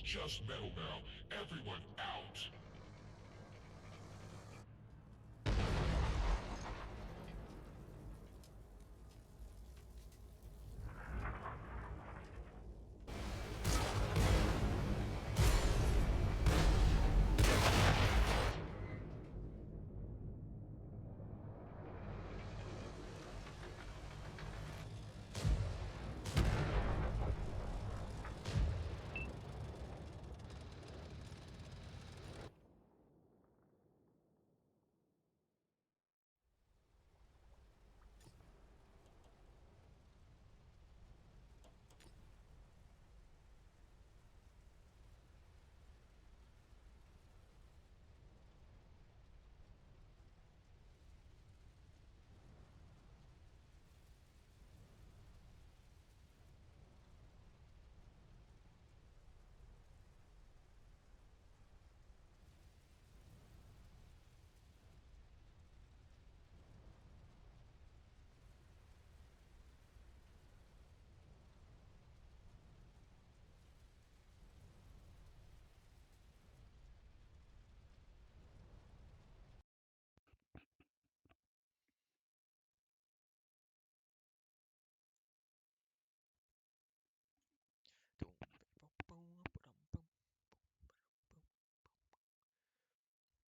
Just metal now. Everyone out.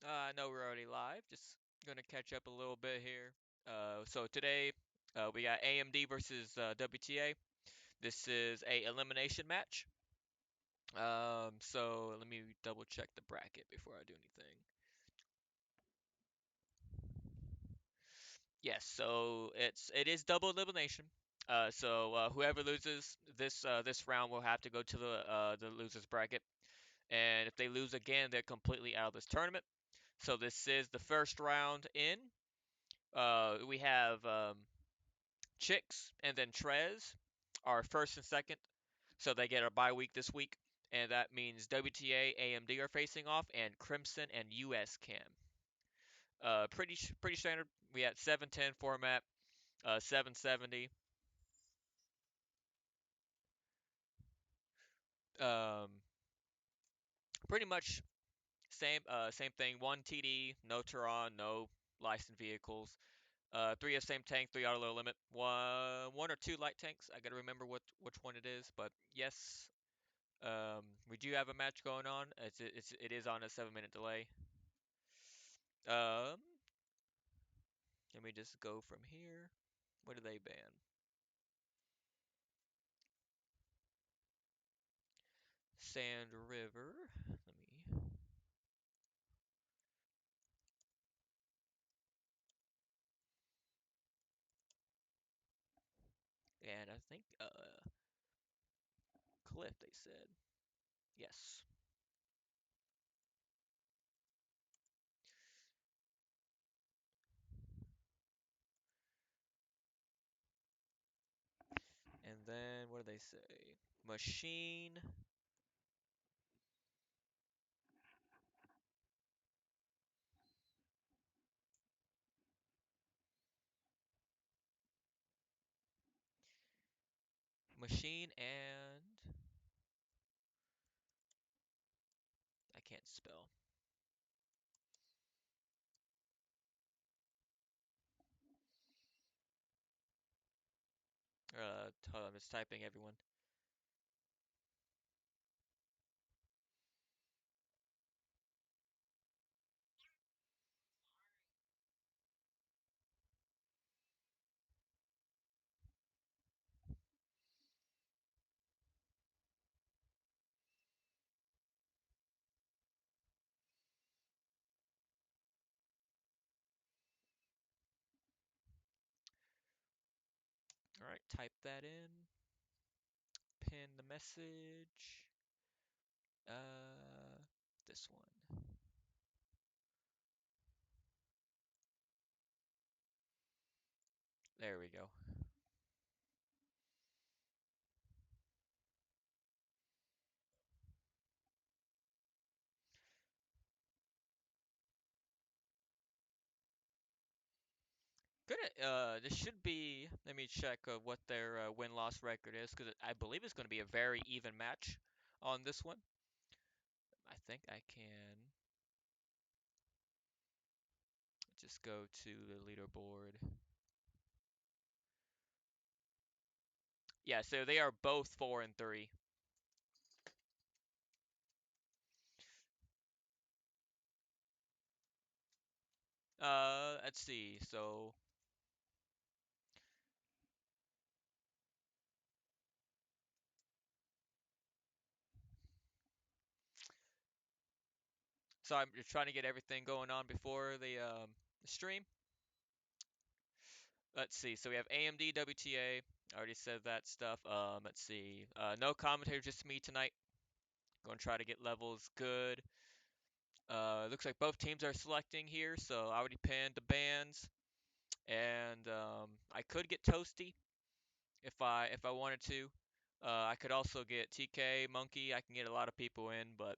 I know we're already live. Just gonna catch up a little bit here. So today we got AMD versus WTA. This is a elimination match. So let me double check the bracket before I do anything. Yes, so it is double elimination. So whoever loses this round will have to go to the losers bracket, and if they lose again, they're completely out of this tournament. So this is the first round in. We have Chicks and then Trez are first and second, so they get a bye week this week, and that means WTA, AMD are facing off, and Crimson and US Cam. Pretty standard. We had 710 format, 770. Um, Pretty much same thing. One TD, no Turon, no licensed vehicles. Three of same tank, three auto low limit. One or two light tanks. I gotta remember which one it is, but yes, we do have a match going on. It is on a 7 minute delay. Um, Let me just go from here. What do they ban? Sand River. Let me. And I think Cliff. They said yes. And then what do they say? Machine. machine, and I can't spell. Hold on, I'm just typing everyone. All right, type that in. Pin the message. Uh, this one. There we go. Good. This should be. Let me check what their win-loss record is, because I believe it's going to be a very even match on this one. I think I can just go to the leaderboard. Yeah, so they are both 4-3. Let's see. So I'm just trying to get everything going on before the stream. Let's see. So we have AMD, WTA. I already said that stuff. Let's see. No commentary, just me tonight. Going to try to get levels good. Looks like both teams are selecting here, so I already pinned the bands, and I could get Toasty if I wanted to. I could also get TK, Monkey. I can get a lot of people in, but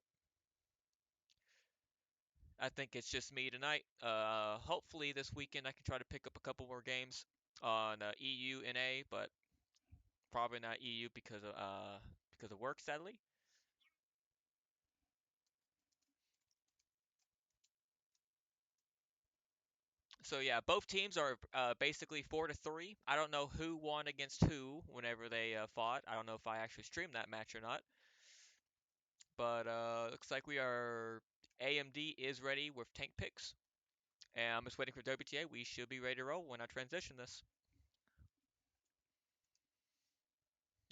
I think it's just me tonight. Hopefully this weekend I can try to pick up a couple more games on EU and A, but probably not EU because of work, sadly. So yeah, both teams are basically 4-3. I don't know who won against who whenever they fought. I don't know if I actually streamed that match or not. But looks like we are. AMD is ready with tank picks, and I'm just waiting for WTA. We should be ready to roll when I transition this.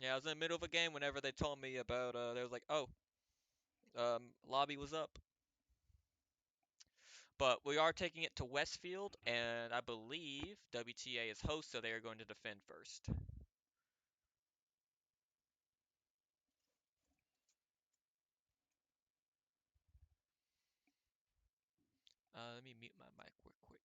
Yeah, I was in the middle of a game whenever they told me about. They was like, "Oh, lobby was up." But we are taking it to Westfield, and I believe WTA is host, so they are going to defend first. Let me mute my mic real quick.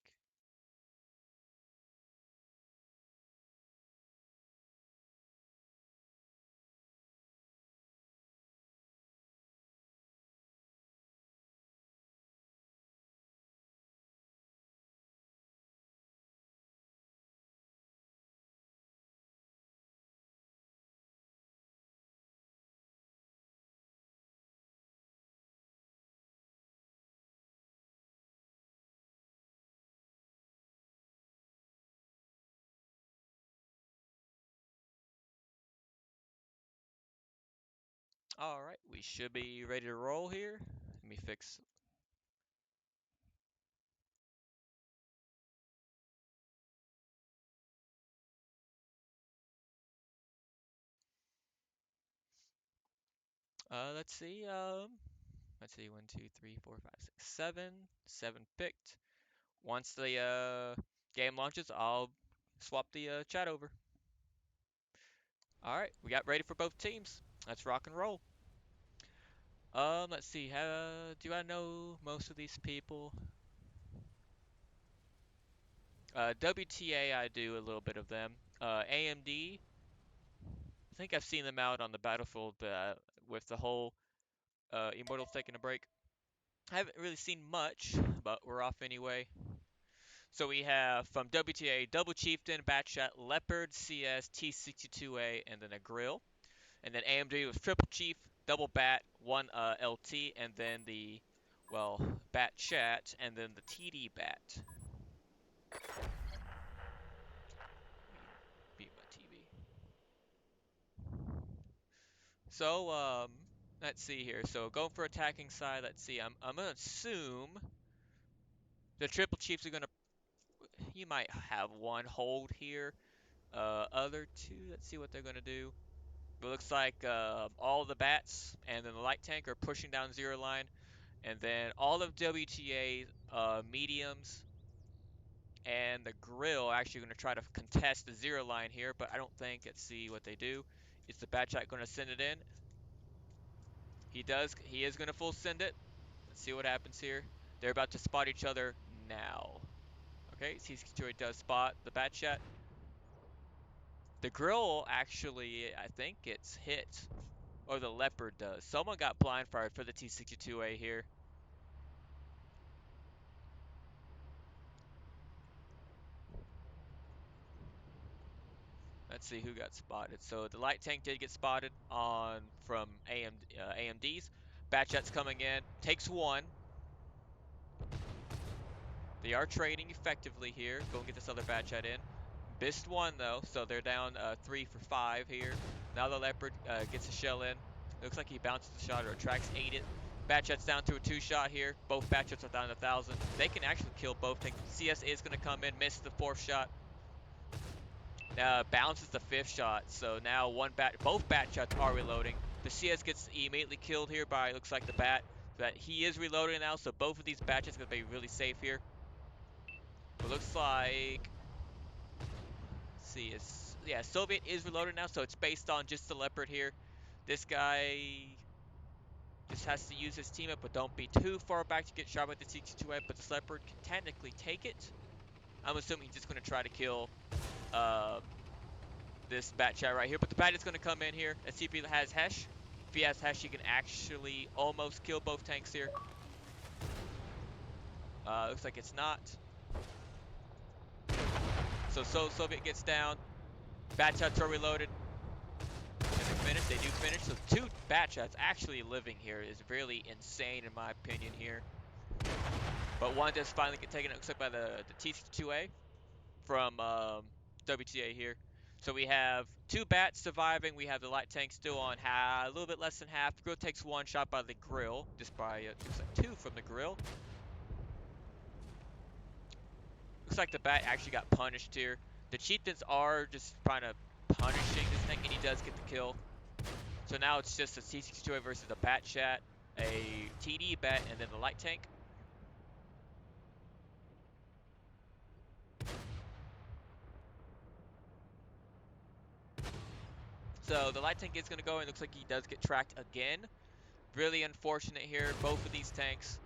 All right, we should be ready to roll here. Let me fix. Let's see. Let's see. 1, 2, 3, 4, 5, 6, 7. 7 picked. Once the game launches, I'll swap the chat over. All right, we got ready for both teams. Let's rock and roll. Let's see. Do I know most of these people? WTA, I do a little bit of them. AMD, I think I've seen them out on the battlefield with the whole Immortals taking a break. I haven't really seen much, but we're off anyway. So we have from WTA Double Chieftain, Batshot, Leopard, CS, T62A, and then a Grill. And then AMD was Triple Chief, Double Bat, one LT, and then the, well, Bat Chat, and then the TD Bat. Let me beat my TV. So, let's see here. So going for attacking side, let's see. I'm gonna assume the Triple Chiefs are gonna. He might have one hold here. Other two, let's see what they're gonna do. It looks like all the bats and then the light tank are pushing down zero line, and then all of WTA mediums and the grill are actually going to try to contest the zero line here, but I don't think. Let's see what they do. Is the bat shot going to send it in? He does. He is going to full send it. Let's see what happens here. They're about to spot each other now. Okay, CC2 does spot the bat shot. The grill actually, I think it's hit. Or the leopard does. Someone got blind fired for the T62A here. Let's see who got spotted. So the light tank did get spotted on from AMD's. Batchat's coming in. Takes one. They are trading effectively here. Go and get this other Batchat in. Missed one though, so they're down 3 for 5 here. Now the leopard gets a shell in. Looks like he bounces the shot or attracts 8 it. Batchat's down to a 2-shot here. Both Batchats are down to 1,000. They can actually kill both tanks. CS is going to come in, miss the 4th shot. Bounces the 5th shot, so now both bat shots are reloading. The CS gets immediately killed here by, looks like, the bat. But he is reloading now, so both of these batches are going to be really safe here. It looks like, let's see, yeah, Soviet is reloading now, so it's based on just the leopard here. This guy just has to use his team up, but don't be too far back to get shot by the C2A, but this leopard can technically take it. I'm assuming he's just going to try to kill this bat chat right here, but the bat is going to come in here. Let's see if he has Hesh. If he has Hesh, he can actually almost kill both tanks here. Looks like it's not. So Soviet gets down. Bat shots are reloaded. And they finish. They do finish. So 2 bat shots actually living here is really insane in my opinion here. But one does finally get taken out, looks like by the T2A from WTA here. So we have 2 bats surviving. We have the light tank still on a little bit less than half. The grill takes 1 shot by the grill, just by looks like 2 from the grill. Looks like the bat actually got punished here. The chieftains are just kind of punishing this thing, and he does get the kill. So now it's just a C62 versus a bat chat, a TD bat, and then the light tank. So the light tank is going to go, and looks like he does get tracked again. Really unfortunate here, both of these tanks.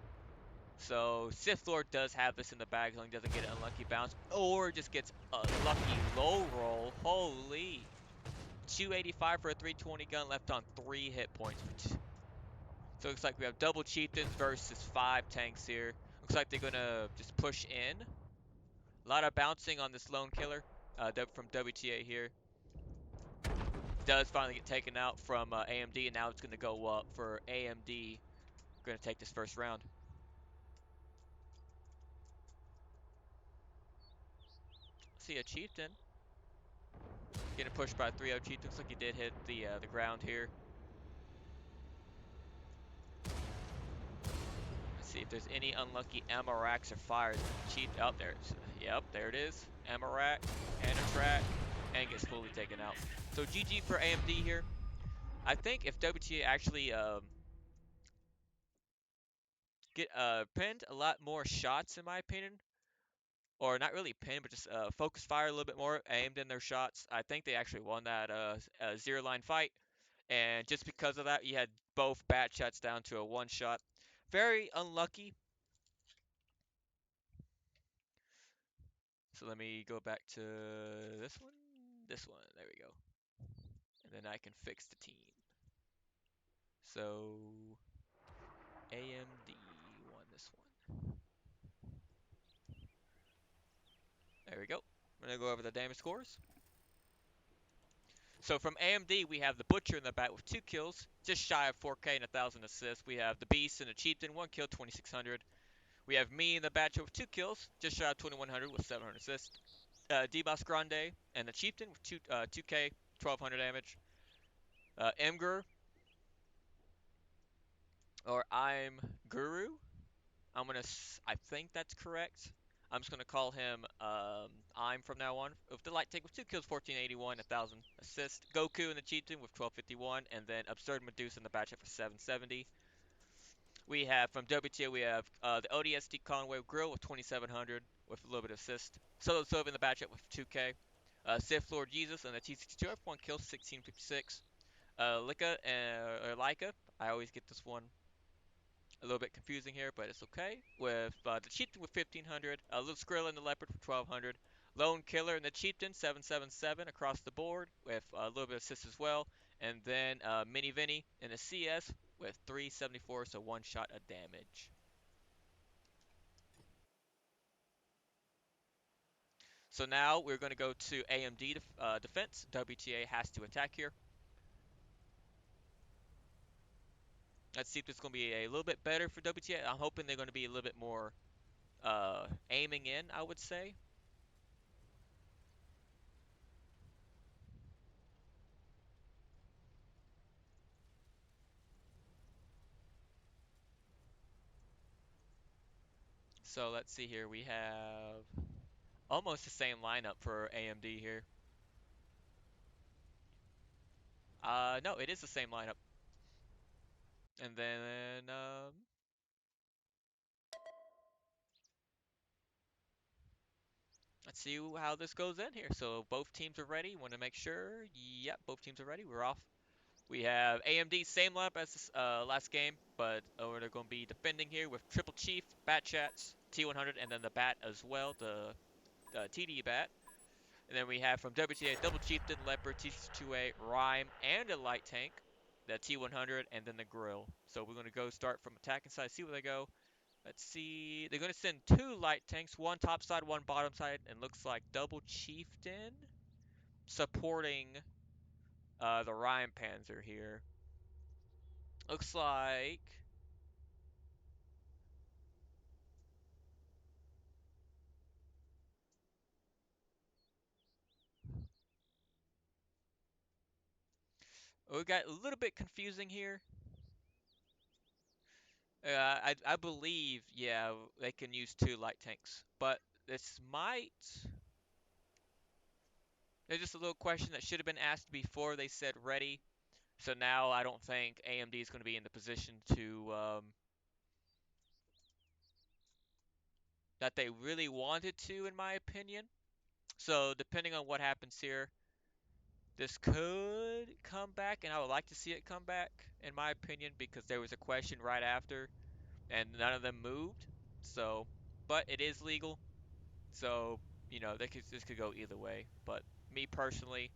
So Sith Lord does have this in the bag as long as he doesn't get an unlucky bounce or just gets a lucky low roll. Holy. 285 for a 320 gun left on 3 hit points. So it looks like we have double chieftains versus 5 tanks here. Looks like they're going to just push in. A lot of bouncing on this lone killer from WTA here. Does finally get taken out from AMD, and now it's going to go up for AMD. Going to take this first round. See a chieftain getting pushed by 3-0 chieftain. Looks like he did hit the ground here. Let's see if there's any unlucky Amaraks or fires. Chief out there. Yep, there it is. Amarak and a track and gets fully taken out. So GG for AMD here. I think if WTA actually get pinned a lot more shots, in my opinion, or not really pinned, but just focus fire a little bit more, aimed in their shots, I think they actually won that zero line fight. And just because of that, you had both bat shots down to a 1 shot. Very unlucky. So let me go back to this one. This one. There we go. And then I can fix the team. So AMD won this one. There we go. I'm gonna go over the damage scores. So from AMD, we have the Butcher in the bat with 2 kills, just shy of 4K and 1,000 assists. We have the Beast and the Chieftain, 1 kill, 2,600. We have me in the Batcher with 2 kills, just shy of 2,100 with 700 assists. D-Boss Grande and the Chieftain with 2K, 1,200 damage. Imgur, or I'm Guru. I think that's correct. I'm just gonna call him I'm from now on. With the light tank with 2 kills, 1481, 1,000 assist. Goku in the Chieftain with 1251, and then Absurd Medusa in the Batchet for 770. We have from WTA we have the ODST Conway Grill with 2700 with a little bit of assist. Solo Sylvan in the Batchet with 2K. Sith Lord Jesus and the T62 F1 kills 1656. Lika or Leica. I always get this one a little bit confusing here, but it's okay. With the Chieftain with 1500, Little Skrill and the Leopard for 1200, Lone Killer and the Chieftain 777 across the board with a little bit of assist as well, and then Mini Vinny in the CS with 374, so 1 shot of damage. So now we're going to go to AMD defense. WTA has to attack here. Let's see if this is going to be a little bit better for WTA. I'm hoping they're going to be a little bit more aiming in, I would say. So let's see here. We have almost the same lineup for AMD here. No, it is the same lineup. And then let's see how this goes in here. So both teams are ready. Want to make sure. Yep, both teams are ready. We're off. We have AMD same lineup as this, last game, but they're going to be defending here with Triple Chief, Bat Chats, T100, and then the Bat as well, the TD Bat. And then we have from WTA Double Chieftain, Leopard, T2A, Rhyme, and a Light Tank, the T100, and then the Grill. So we're going to go start from attacking side, see where they go. Let's see. They're going to send 2 Light Tanks, one top side, one bottom side, and looks like Double Chieftain supporting the Rhyme Panzer here. Looks like we got a little bit confusing here. I believe, yeah, they can use 2 light tanks, but this might. There's just a little question that should have been asked before they said ready. So now I don't think AMD is going to be in the position to that they really wanted to, in my opinion. So depending on what happens here, this could come back, and I would like to see it come back, in my opinion, because there was a question right after, and none of them moved. So, but it is legal, so this could go either way. But me personally,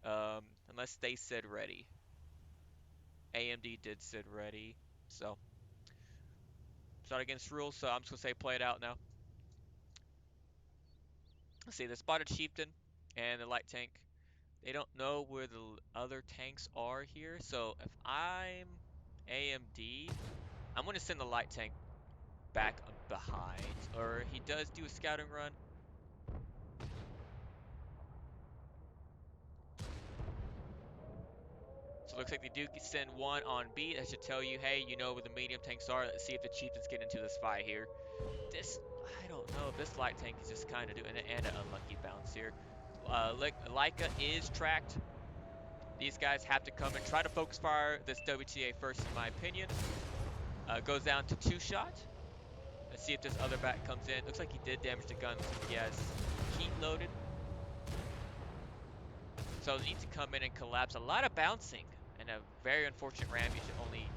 unless they said ready, AMD did said ready, so it's not against rules. So I'm just gonna say play it out now. Let's see the spotted chieftain and the light tank. They don't know where the other tanks are here. So if I'm AMD, I'm gonna send the light tank back behind, or he does do a scouting run. So it looks like they do send one on B. That should tell you, hey, you know where the medium tanks are. Let's see if the chieftains get into this fight here. I don't know if this light tank is just kind of doing it, and an unlucky bounce here. Leica is tracked. These guys have to come and try to focus fire this WTA first, in my opinion. Goes down to 2 shot. Let's see if this other bat comes in. Looks like he did damage the gun. He has heat loaded. So he needs to come in and collapse. A lot of bouncing and a very unfortunate ram. You should only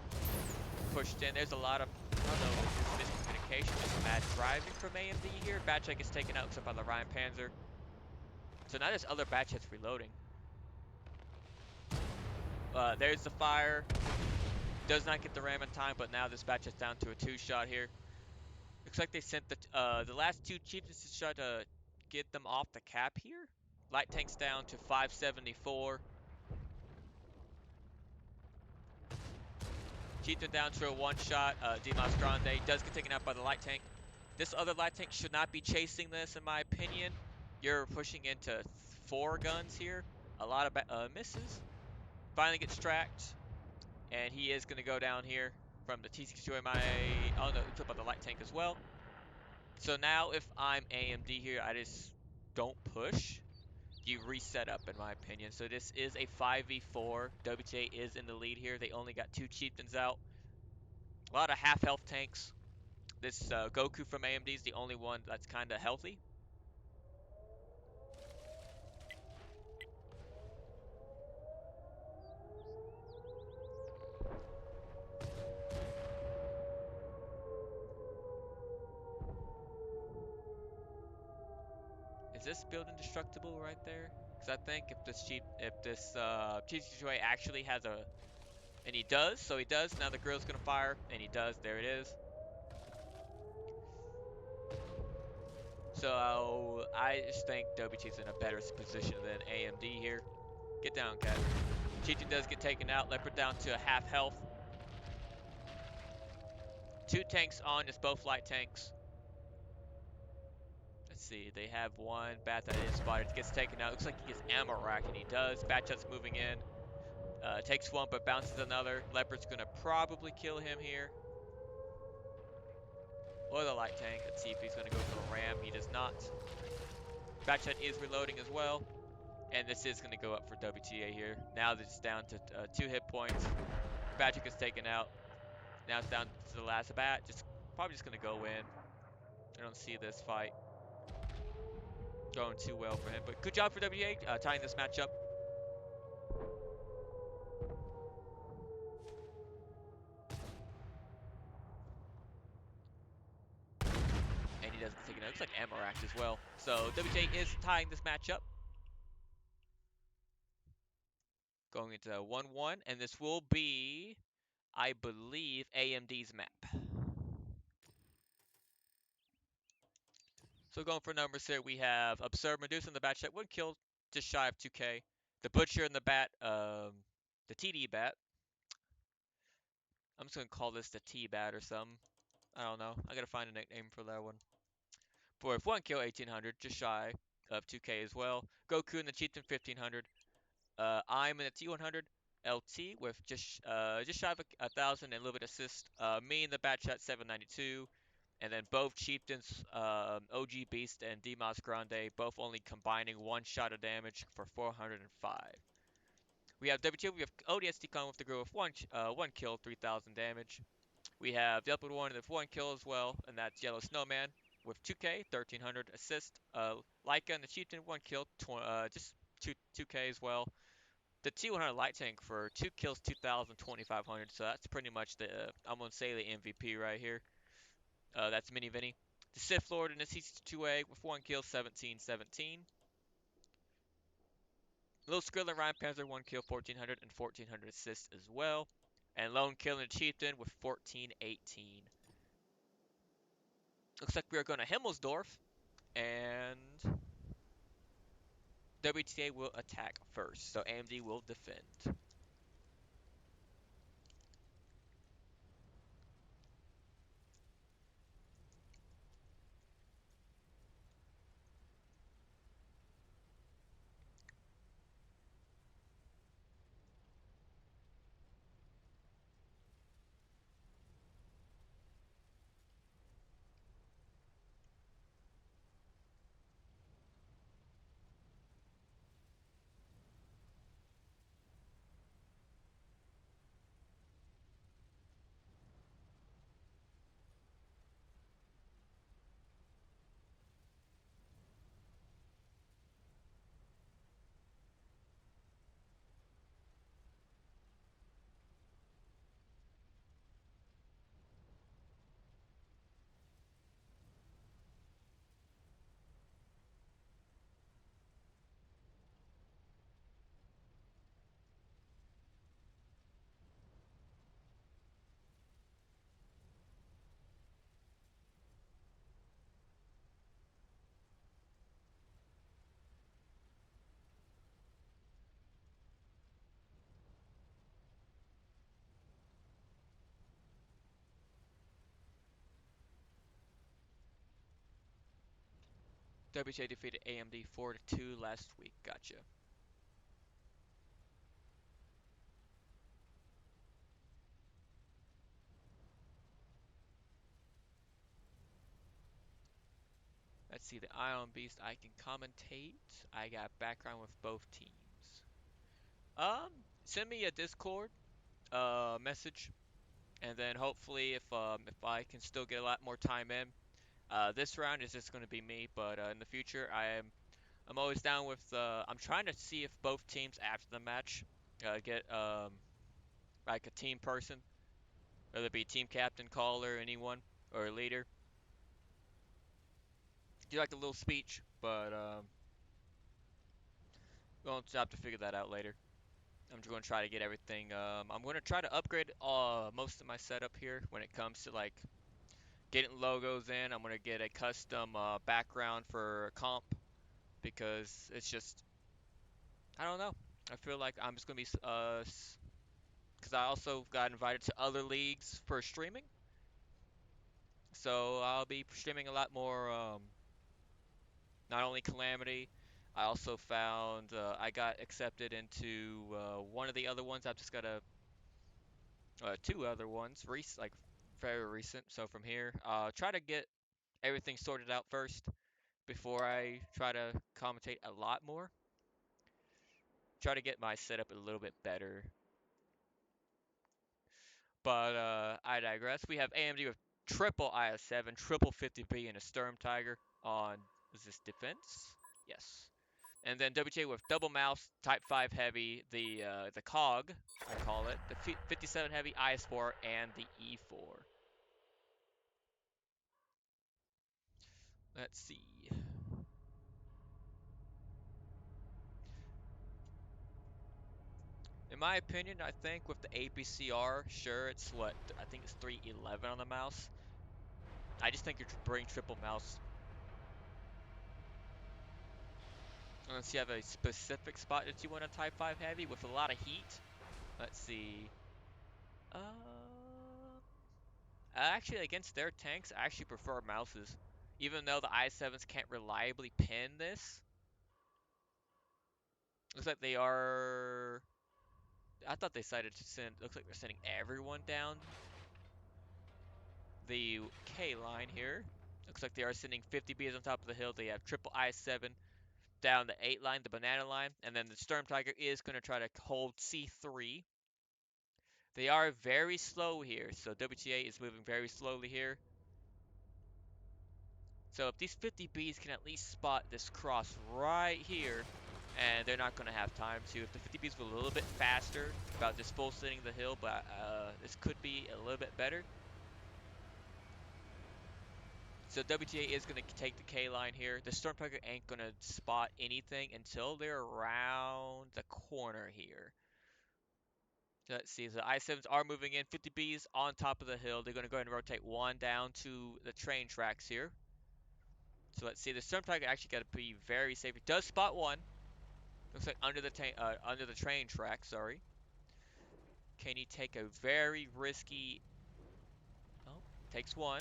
pushed in. There's a lot of, I don't know, miscommunication, just bad driving from AMD here. Batchet gets taken out except by the Ryan Panzer. So now this other Batchet's reloading. There's the fire. Does not get the ram in time, but now this Batchet's down to a 2-shot here. Looks like they sent the last 2 chiefs shot get them off the cap here. Light tanks down to 574. Cheetah down to a one-shot. Dimas Grande does get taken out by the light tank. This other light tank should not be chasing this, in my opinion. You're pushing into 4 guns here. A lot of misses. Finally gets tracked. And he is going to go down here from the T62 oh no, he took out the light tank as well. So now if I'm AMD here, I just don't push. You reset up, in my opinion. So this is a 5v4. WTA is in the lead here. They only got 2 chieftains out. A lot of half health tanks. This Goku from AMD is the only one that's kind of healthy. Is this build indestructible right there? Because I think if this TC2A actually has a, and he does, so he does. Now the grill's gonna fire, and he does. There it is. So I just think WT's in a better position than AMD here. Get down, cat. Cheetah does get taken out. Leopard down to a half health. 2 tanks on, it's both light tanks. Let's see, they have one bat that is spotted. Gets taken out. Looks like he gets ammo rack, and he does. Batchat's moving in. Takes one, but bounces another. Leopard's gonna probably kill him here. Or the light tank. Let's see if he's gonna go for the ram. He does not. Batchat is reloading as well. And this is gonna go up for WTA here. Now it's down to 2 hit points. Batchat gets taken out. Now it's down to the last bat. Probably just gonna go in. I don't see this fight going too well for him. But good job for WTA tying this match up. And he doesn't take it out. Looks like ammo rack as well. So WTA is tying this match up. Going into 1-1. And this will be, I believe, AMD's map. So going for numbers here, we have Absurd Medusa in the bat check, 1 kill, just shy of 2K. The Butcher in the bat, the TD bat. I'm just gonna call this the T bat or something. I don't know. I gotta find a nickname for that one. For 1 kill, 1800, just shy of 2K as well. Goku in the Chieftain, 1500. I'm in the T100 LT with just shy of 1,000 and a little bit assist. Me in the bat chat, 792. And then both Chieftains, OG Beast and Dimas Grande, both only combining 1 shot of damage for 405. We have WTA, we have ODST Con with the girl with 1 kill, 3,000 damage. We have the upward one with 1 kill as well, and that's Yellow Snowman with 2K, 1,300 assist. Laika and the Chieftain, 1 kill, just 2K as well. The T100 Light Tank for 2 kills, 2,000, 2,500. So that's pretty much the, I'm going to say the MVP right here. That's Mini Vinny. The Sith Lord in the C2A with 1 kill, 1717. Little Skrill and Ryan Panzer, 1 kill, 1400 and 1400 assists as well. And Lone Kill and Chieftain with 1418. Looks like we're going to Himmelsdorf. And WTA will attack first. So AMD will defend. WTA defeated AMD 4-2 last week. Gotcha. Let's see, the Ion Beast I can commentate. I got background with both teams. Send me a Discord message, and then hopefully if I can still get a lot more time in, this round is just going to be me, but in the future I'm always down with. I'm trying to see if both teams after the match get like a team person, whether it be team captain, caller, anyone, or a leader. Do like a little speech, but going to have to figure that out later. I'm just going to try to get everything. I'm going to try to upgrade most of my setup here when it comes to like getting logos in. I'm going to get a custom background for comp because it's just I don't know. I feel like I'm just going to be because I also got invited to other leagues for streaming, so I'll be streaming a lot more. Not only Calamity, I also found I got accepted into one of the other ones. I've just got two other ones, like very recent. So from here, try to get everything sorted out first before I try to commentate a lot more. Try to get my setup a little bit better. But I digress. We have AMD with triple IS-7, triple 50B, and a Sturm Tiger on, is this defense? Yes. And then WTA with double mouse, Type 5 heavy, the COG, I call it, the 57 heavy, IS-4, and the E-4. Let's see. In my opinion, I think with the APCR, sure, it's what, I think it's 311 on the mouse. I just think you bring triple mouse. Unless you have a specific spot that you want a Type 5 heavy with a lot of heat. Let's see. Actually, against their tanks, I actually prefer mouses. Even though the i7s can't reliably pin this. Looks like they are... I thought they decided to send... Looks like they're sending everyone down the K line here. Looks like they are sending 50Bs on top of the hill. They have triple i7 down the 8 line, the banana line. And then the Sturm Tiger is going to try to hold C3. They are very slow here, so WTA is moving very slowly here. So if these 50Bs can at least spot this cross right here, and they're not going to have time to. If the 50Bs were a little bit faster about just full sitting the hill, but this could be a little bit better. So WTA is going to take the K line here. The Storm Tiger ain't going to spot anything until they're around the corner here. So let's see, so the I-7s are moving in, 50Bs on top of the hill. They're going to go ahead and rotate one down to the train tracks here. So let's see, the Storm Tiger actually got to be very safe. It does spot one. Looks like under the train track, sorry. Can he take a very risky... Oh, takes one.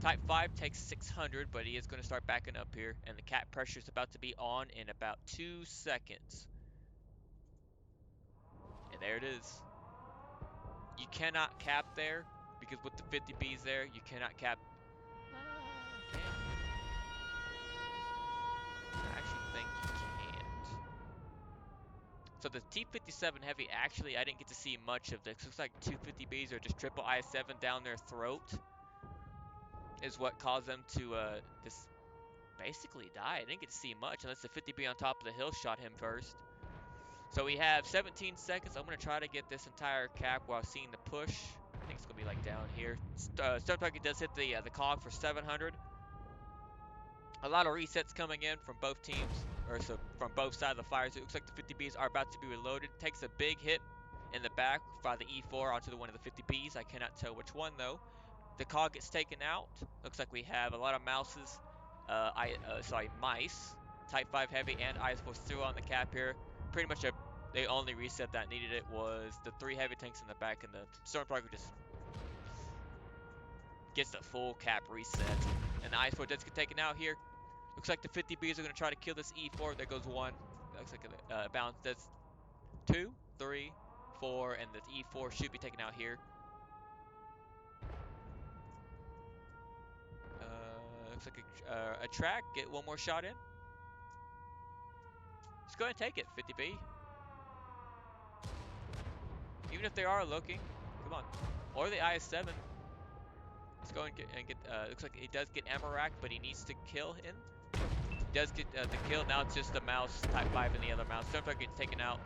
Type 5 takes 600, but he is going to start backing up here. And the cap pressure is about to be on in about 2 seconds. And there it is. You cannot cap there, because with the 50Bs there, you cannot cap... Can I actually think you can't. So the T57 Heavy, actually, I didn't get to see much of this. Looks like 250Bs are just triple I7 down their throat. Is what caused them to just basically die. I didn't get to see much unless the 50B on top of the hill shot him first. So we have 17 seconds. I'm going to try to get this entire cap while seeing the push. I think it's going to be like down here. Stone Target does hit the cog for 700. A lot of resets coming in from both teams, or so from both sides of the fires. It looks like the 50Bs are about to be reloaded. Takes a big hit in the back by the E4 onto the one of the 50Bs. I cannot tell which one though. The cog gets taken out. Looks like we have a lot of mouses, mice, Type 5 heavy and IS-4 still on the cap here. Pretty much the only reset that needed it was the 3 heavy tanks in the back, and the Storm Parker just gets the full cap reset. And the IS-4 does get taken out here. Looks like the 50Bs are going to try to kill this E4. There goes one. Looks like a bounce. That's two, three, four, and the E4 should be taken out here. Looks like a track. Get one more shot in. Just go ahead and take it, 50B. Even if they are looking, come on. Or the IS-7. Let's go and get. Looks like he does get ammo rack, but he needs to kill him. He does get the kill. Now it's just the mouse, Type 5, and the other mouse. Sometimes gets taken out.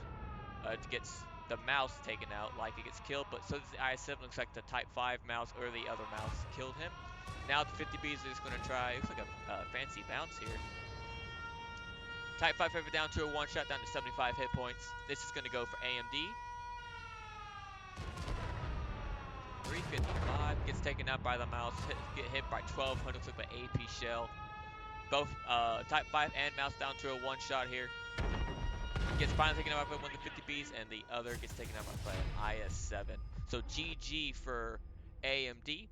Gets the mouse taken out, like it gets killed. But so does the IS-7. Looks like the Type 5 mouse or the other mouse killed him. Now the 50B is just going to try. Looks like a fancy bounce here. Type 5 ever down to a one shot, down to 75 hit points. This is going to go for AMD. 355 gets taken out by the mouse. Get hit by 1200. Looks like an AP shell. Both Type 5 and mouse down to a one shot here. Gets finally taken out by one of the 50Bs, and the other gets taken out by an IS-7. So GG for AMD.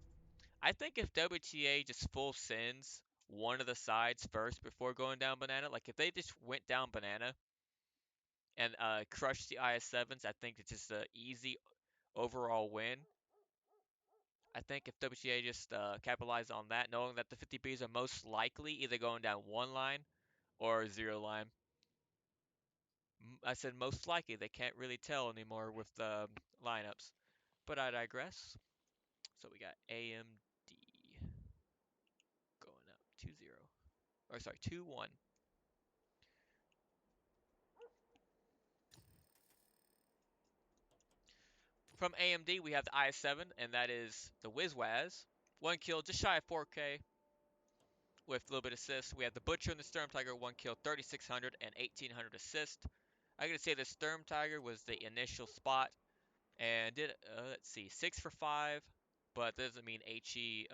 I think if WTA just full sends one of the sides first before going down banana, like if they just went down banana and crushed the IS-7s, I think it's just an easy overall win. I think if WTA just capitalized on that, knowing that the 50Bs are most likely either going down one line or zero line. I said most likely. They can't really tell anymore with the lineups. But I digress. So we got AMD going up 2-0. Or sorry, 2-1. From AMD, we have the i7, and that is the WizWaz. One kill, just shy of 4K with a little bit of assist. We have the Butcher and the Sturm Tiger, one kill, 3,600 and 1,800 assist. I gotta say the Sturm Tiger was the initial spot and did let's see, 6 for 5, but that doesn't mean HE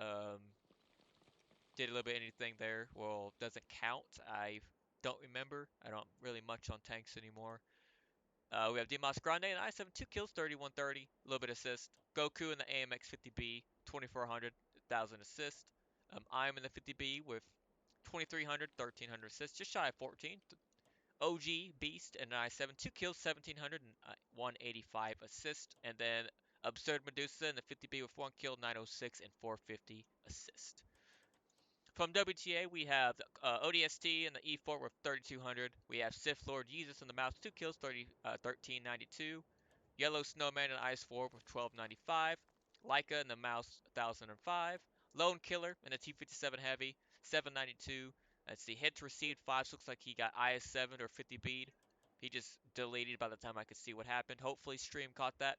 did a little bit of anything there. Well, doesn't count. I don't remember. I don't really much on tanks anymore. We have Dimas Grande and I7, 2 kills, 3130, a little bit assist. Goku in the AMX 50B, 2400, 1000 assist. I'm in the 50B with 2300, 1300 assists, just shy of 14. OG Beast and an i7, 2 kills, 1700 and 185 assist. And then Absurd Medusa in the 50B with 1 kill, 906 and 450 assist. From WTA, we have ODST and the E4 with 3200. We have Sith Lord Jesus in the mouse, 2 kills, 1392. Yellow Snowman and Ice 4 with 1295. Leica in the mouse, 1005. Lone Killer in the T57 Heavy, 792. Let's see, hits received 5. Looks like he got IS-7 or 50 bead. He just deleted by the time I could see what happened. Hopefully, stream caught that.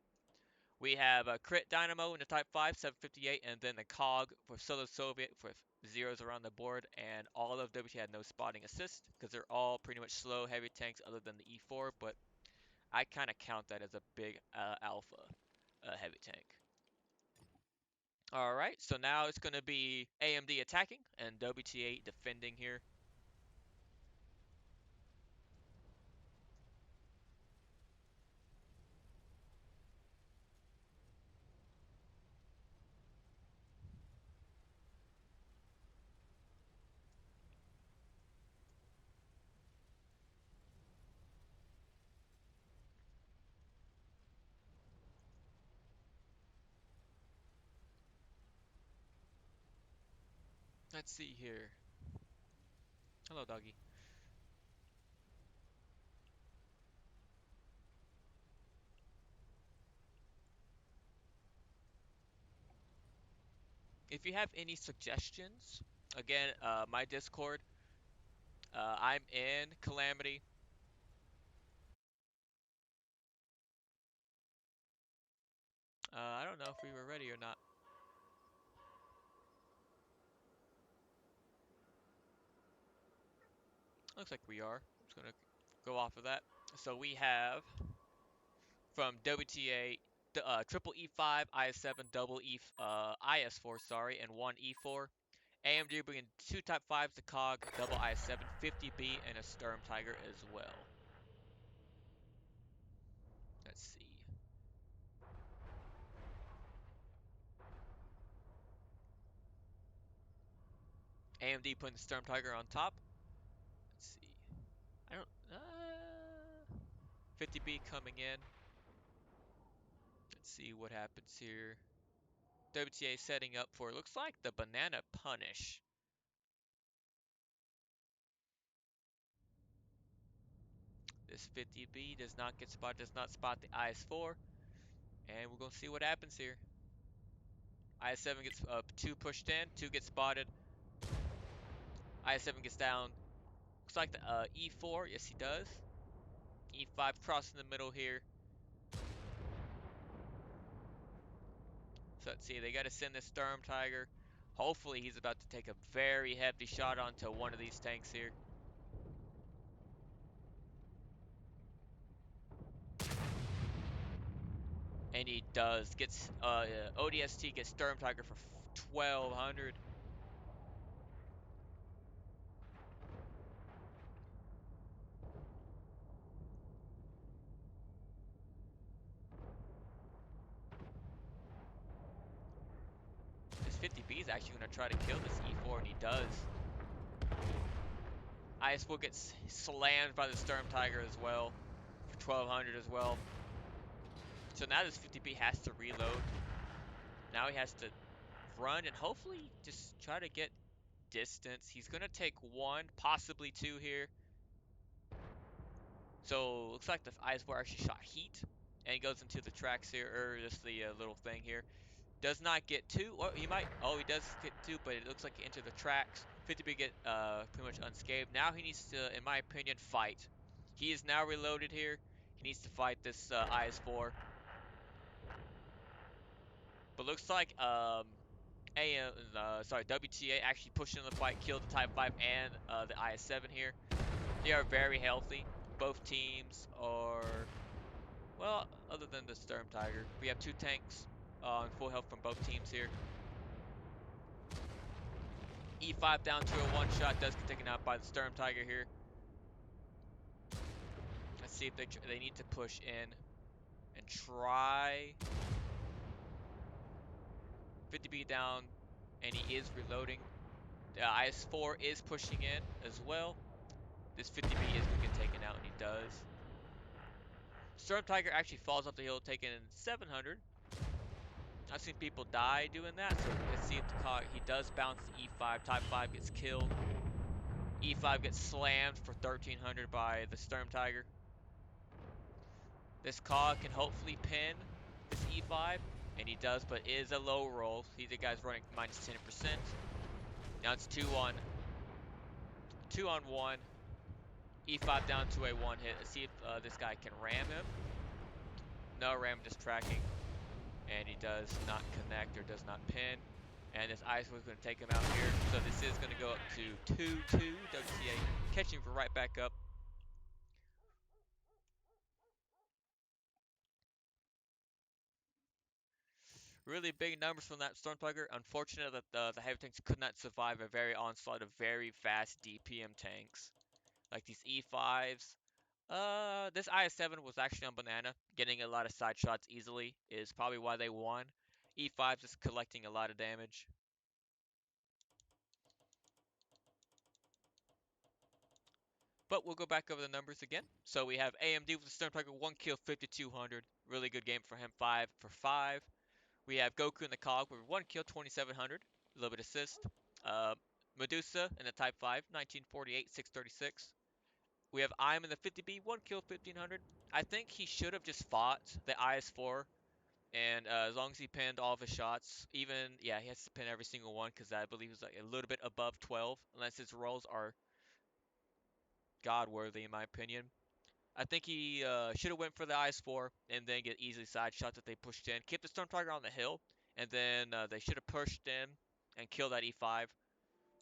We have a Crit Dynamo in the Type 5, 758, and then the Cog for Solo Soviet with zeros around the board, and all of WT had no spotting assist because they're all pretty much slow heavy tanks other than the E4, but I kind of count that as a big alpha heavy tank. All right, so now it's going to be AMD attacking and WTA defending here. Let's see here. Hello, doggy. If you have any suggestions, again, my Discord, I'm in Calamity. I don't know if we were ready or not. Looks like we are. I'm just going to go off of that. So we have from WTA triple E5, IS7, double IS4, sorry, and one E4. AMD bringing 2 Type 5s, the COG, double IS7, 50B, and a Sturm Tiger as well. Let's see. AMD putting the Sturm Tiger on top. 50B coming in. Let's see what happens here. WTA setting up for, looks like the banana punish. This 50B does not get spot, does not spot the IS-4. And we're going to see what happens here. IS-7 gets 2 pushed in, 2 gets spotted. IS-7 gets down. Looks like the E4, yes he does. E5 crossing the middle here. So let's see, they got to send this Sturm Tiger. Hopefully he's about to take a very heavy shot onto one of these tanks here. And he does. Gets ODST gets Sturm Tiger for 1200. This 50B is actually going to try to kill this E4, and he does. IS-4 gets slammed by the Sturm Tiger as well for 1200 as well. So now this 50B has to reload. Now he has to run and hopefully just try to get distance. He's going to take 1, possibly 2 here. So looks like the IS-4 actually shot heat, and he goes into the tracks here, or just the little thing here. Does not get 2. Well, he might. Oh, he does get 2, but it looks like he entered the tracks. 50B get pretty much unscathed. Now he needs to, in my opinion, fight. He is now reloaded here. He needs to fight this IS-4. But looks like WTA actually pushing in the fight, killed the Type 5 and the IS-7 here. They are very healthy. Both teams are, well, other than the Sturm Tiger. We have 2 tanks on full health from both teams here. E5 down to a 1-shot, does get taken out by the Sturm Tiger here. Let's see if they need to push in and try. 50B down, and he is reloading. The IS-4 is pushing in as well. This 50B is going to get taken out, and he does. Sturm Tiger actually falls off the hill, taking 700. I've seen people die doing that, so let's see if he does bounce to E5. Type 5 gets killed. E5 gets slammed for 1300 by the Sturm Tiger. This COG can hopefully pin this E5, and he does, but is a low roll. See the guy's running minus 10%. Now it's 2 on 1. E5 down to a 1 hit. Let's see if this guy can ram him. No, ram just tracking. And he does not connect or does not pin. And this ice was going to take him out here. So this is going to go up to 2-2. WTA catching for right back up. Really big numbers from that Storm Tiger. Unfortunate that the heavy tanks could not survive a very onslaught of very fast DPM tanks. Like these E5s. This IS-7 was actually on banana. Getting a lot of side shots easily is probably why they won. E5 just collecting a lot of damage. But we'll go back over the numbers again. So we have AMD with the Storm Tiger, 1 kill, 5200. Really good game for him, 5 for 5. We have Goku in the COG with 1 kill, 2700. A little bit assist. Medusa in the Type 5, 1948, 636. We have I'm in the 50B, 1 kill, 1500. I think he should have just fought the IS-4. And as long as he pinned all of his shots, even, yeah, he has to pin every single one because I believe he's like a little bit above 12, unless his rolls are God-worthy in my opinion. I think he should have went for the IS-4 and then get easily side shots that they pushed in. Keep the Storm Tiger on the hill, and then they should have pushed in and killed that E5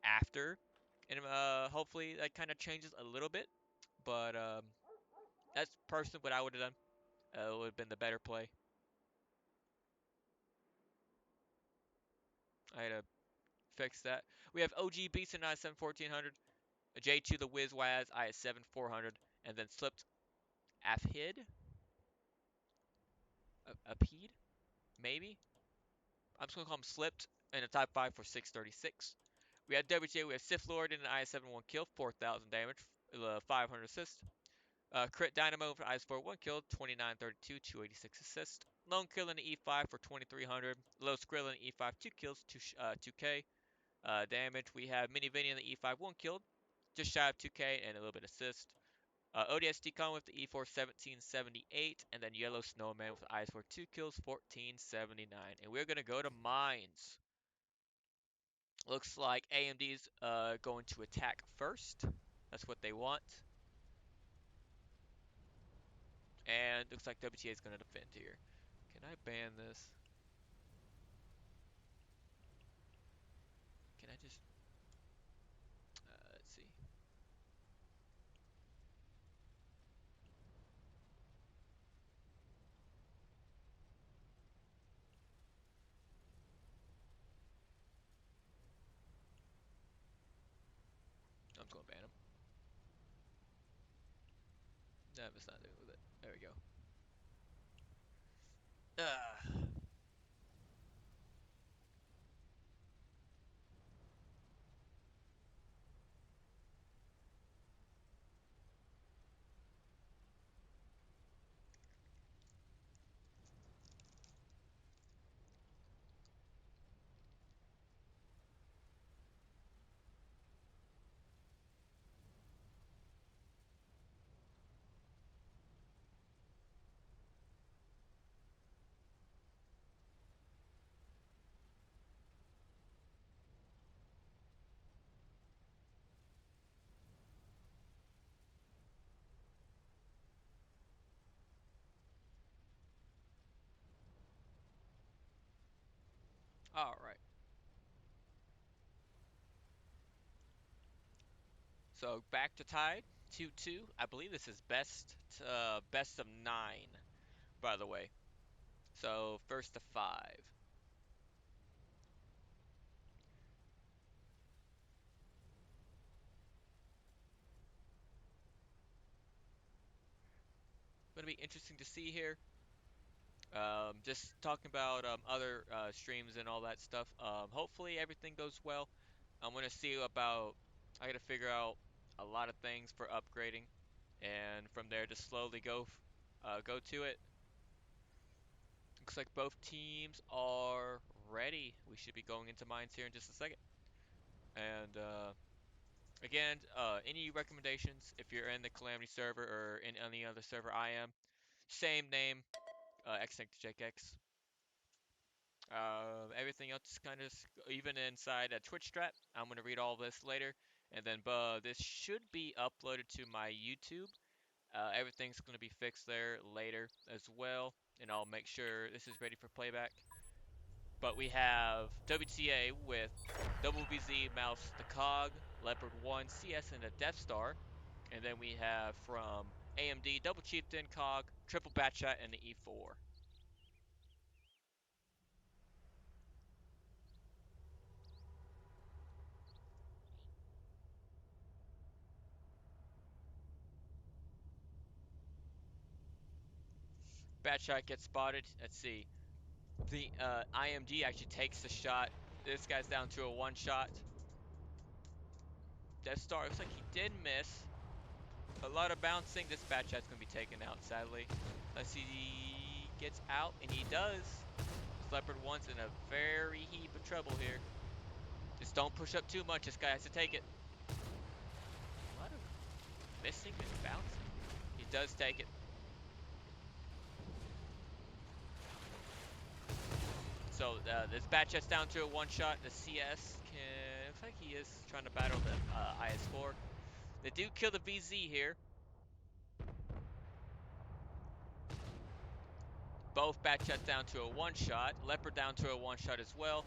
after. And hopefully that kind of changes a little bit. But that's personally what I would have done. It would have been the better play. I had to fix that. We have OG Beast in IS-7 1400, a J2 the Wiz Waz IS-7 400, and then slipped Afhid, Apede, maybe. I'm just gonna call him slipped in a Type 5 for 636. We had WTA, we have Sith Lord in an IS-7 1 kill, 4000 damage, 500 assist. Crit Dynamo for Ice 4, 1 kill, 2932, 286 assist. Lone Kill in the E5 for 2300. Low Skrill in the E5, 2 kills, 2k. Damage, we have Mini Vinny in the E5, 1 kill, just shy of 2k, and a little bit assist. ODS Decon with the E4, 1778. And then Yellow Snowman with Ice 4, 2 kills, 1479. And we're going to go to Mines. Looks like AMD's going to attack first. That's what they want. And looks like WTA is going to defend here. Can I ban this? Can I just... let's see. I'm just going to ban him. No, it's not doing with it. There we go. All right. So back to tied, 2-2. I believe this is best of 9, by the way. So first to 5. Going to be interesting to see here. Just talking about other streams and all that stuff. Hopefully everything goes well. I'm gonna see about. I gotta figure out a lot of things for upgrading, and from there just slowly go to it. Looks like both teams are ready. We should be going into mines here in just a second. And again, any recommendations if you're in the Calamity server or in any other server I am, same name, XTankTheJakeX. Everything else is kind of even inside a Twitch strat. I'm gonna read all this later, and then this should be uploaded to my YouTube. Everything's gonna be fixed there later as well, and I'll make sure this is ready for playback. But we have WTA with Double VZ, Mouse, the Cog, Leopard 1, CS, and a Death Star, and then we have from AMD Double Chieftain, Cog, Triple Batshot, and the E4. Batshot gets spotted. Let's see. The IMD actually takes the shot. This guy's down to a one shot. Death Star looks like he did miss. A lot of bouncing. This Batshot's gonna be taken out, sadly. Let's see. He gets out, and he does. This Leopard 1's in a very heap of trouble here. Just don't push up too much. This guy has to take it. A lot of missing and bouncing. He does take it. So this Batshot's down to a one shot. The CS can. Looks like he is trying to battle the IS4. They do kill the VZ here. Both Batshot's down to a one shot. Leopard down to a one shot as well.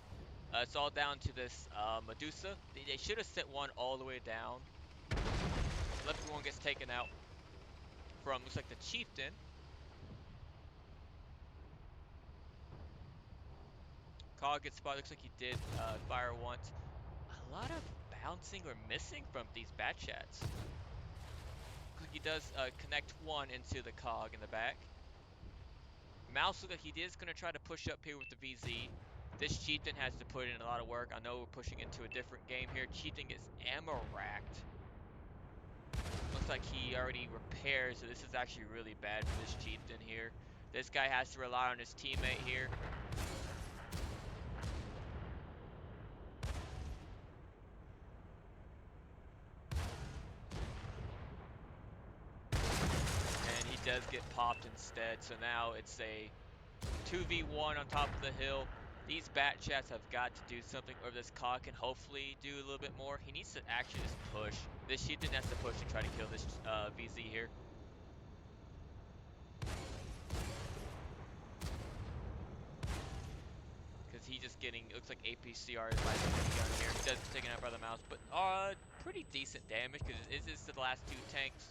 It's all down to this Medusa. They should have sent one all the way down. Leopard 1 gets taken out from, looks like the Chieftain. Cog gets spotted. Looks like he did fire once. A lot of bouncing or missing from these Batshots. Looks like he does connect one into the Cog in the back. Mouse looks like he is going to try to push up here with the VZ. This Chieftain has to put in a lot of work. I know we're pushing into a different game here. Chieftain gets ammo racked. Looks looks like he already repaired, so this is actually really bad for this chieftain here. This guy has to rely on his teammate here. And he does get popped instead, so now it's a 2v1 on top of the hill. These bat chats have got to do something, or this cog can hopefully do a little bit more. He needs to actually just push. This chieftain has to push to try to kill this VZ here. Because he just getting, it looks like APCR is like gun here. He does taken out by the mouse, but pretty decent damage because it is the last two tanks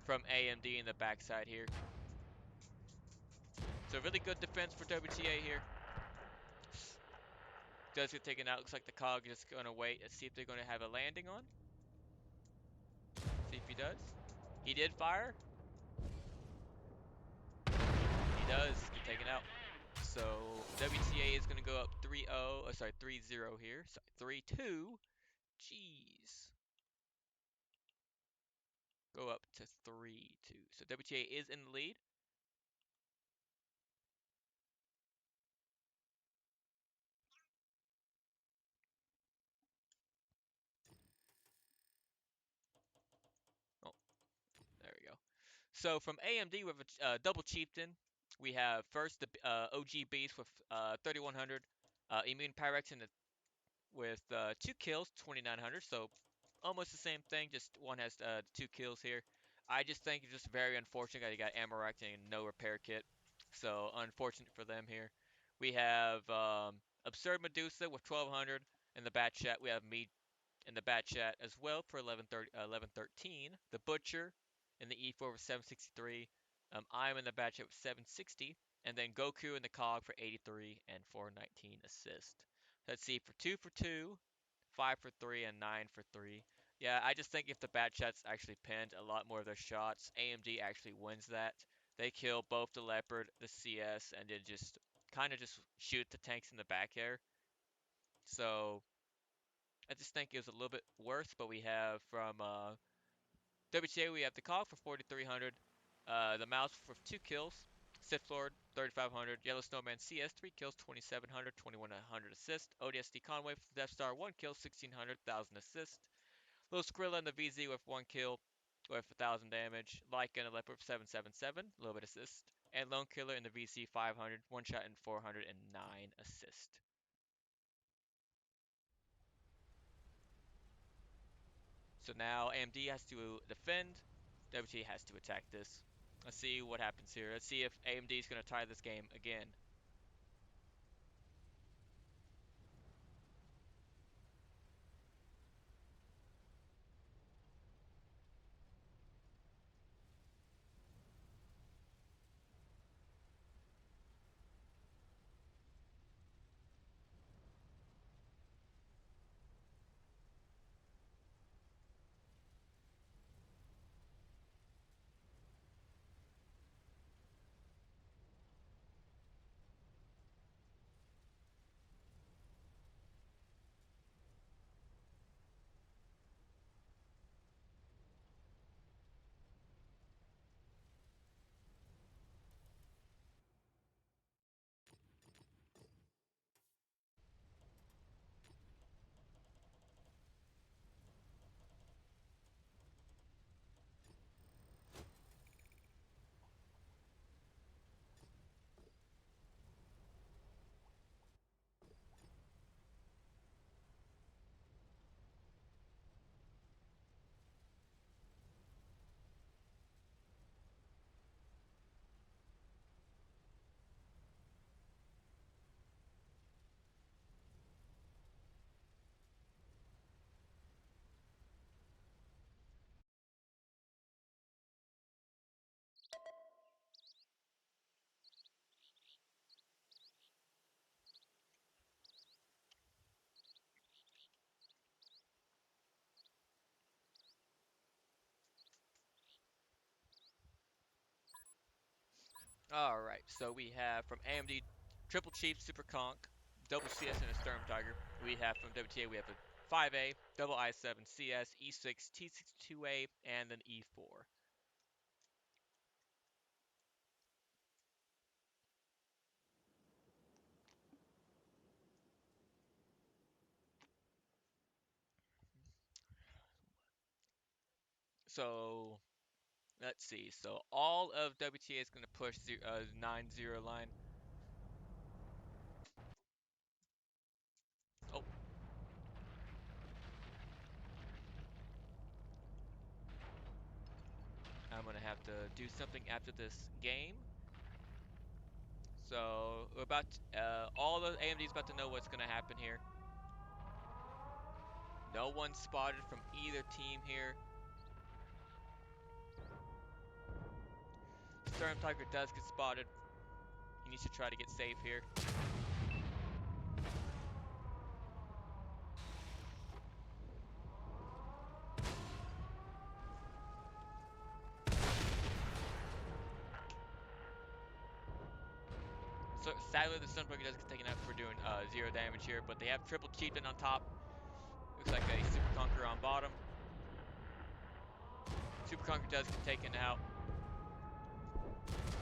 from AMD in the backside here. So really good defense for WTA here. Does get taken out. Looks like the cog is gonna wait and see if they're gonna have a landing on. See if he does. He did fire. He does get taken out. So WTA is gonna go up 3-0. Sorry, 3-0 here. Sorry, 3-2. Jeez. Go up to 3-2. So WTA is in the lead. Oh, there we go. So from AMD, we have a double chieftain. We have first the OG Beast with 3100, Immune Pyrex with 2 kills, 2900. So almost the same thing, just one has 2 kills here. I just think it's just very unfortunate that he got Amorex and no repair kit. So unfortunate for them here. We have Absurd Medusa with 1200 in the bat chat. We have me in the bat chat as well for 1113. The Butcher in the E4 with 763. I'm in the bat chat with 760. And then Goku in the cog for 83 and 419 assist. Let's see, for 2 for 2, 5 for 3, and 9 for 3. Yeah, I just think if the bat chats actually pinned a lot more of their shots, AMD actually wins that. They kill both the Leopard, the CS, and then just kind of just shoot the tanks in the back air. So I just think it was a little bit worse, but we have from WTA, we have the Cog for 4,300, the Mouse for 2 kills, Sith Lord 3,500, Yellow Snowman CS 3 kills, 2,700, 2,100 assist, ODSD Conway for Death Star 1 kill, 1,600, 1,000 assist, Little Skrilla in the VZ with 1 kill with 1,000 damage, Lycan and Leopard 777, a little bit assist, and Lone Killer in the VC 500, 1 shot and 409 assist. So now AMD has to defend, WTA has to attack this. Let's see what happens here. Let's see if AMD is going to tie this game again. Alright, so we have from AMD Triple Chief Super Conk, Double CS and a Sturm Tiger. We have from WTA, we have a 5A, double I7 CS, E6, T62A, and then E4. So let's see. So all of WTA is going to push 9-0 line. Oh, I'm going to have to do something after this game. So we're about to, all the AMD's about to know what's going to happen here. No one spotted from either team here. Storm Tiger does get spotted. He needs to try to get safe here. So sadly, the Sunbreaker does get taken out for doing 0 damage here, but they have triple chieftain on top. Looks like a Super Conqueror on bottom. Super Conqueror does get taken out.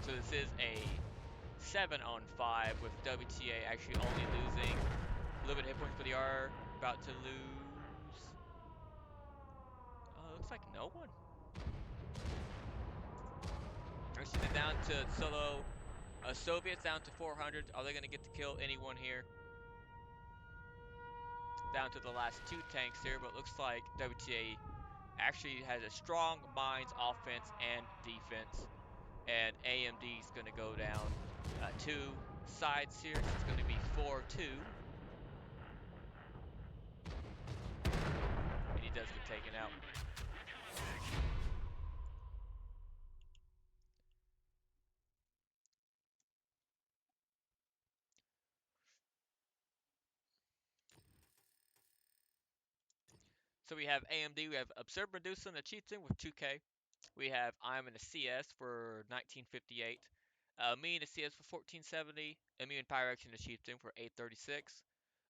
So this is a 7-on-5 with WTA actually only losing a little bit of hit points, but they are about to lose. Oh, looks like no one. Actually, they're down to solo. Soviets down to 400. Are they going to get to kill anyone here? Down to the last 2 tanks here, but looks like WTA actually has a strong Mines offense and defense. And AMD is going to go down 2 sides here. So it's going to be 4-2. And he does get taken out. So we have AMD, we have Absurd Medusa and a Chieftain with 2K. We have I'm in a CS for 1958. Me in a CS for 1470. Immune Pyrex in a Chieftain for 836.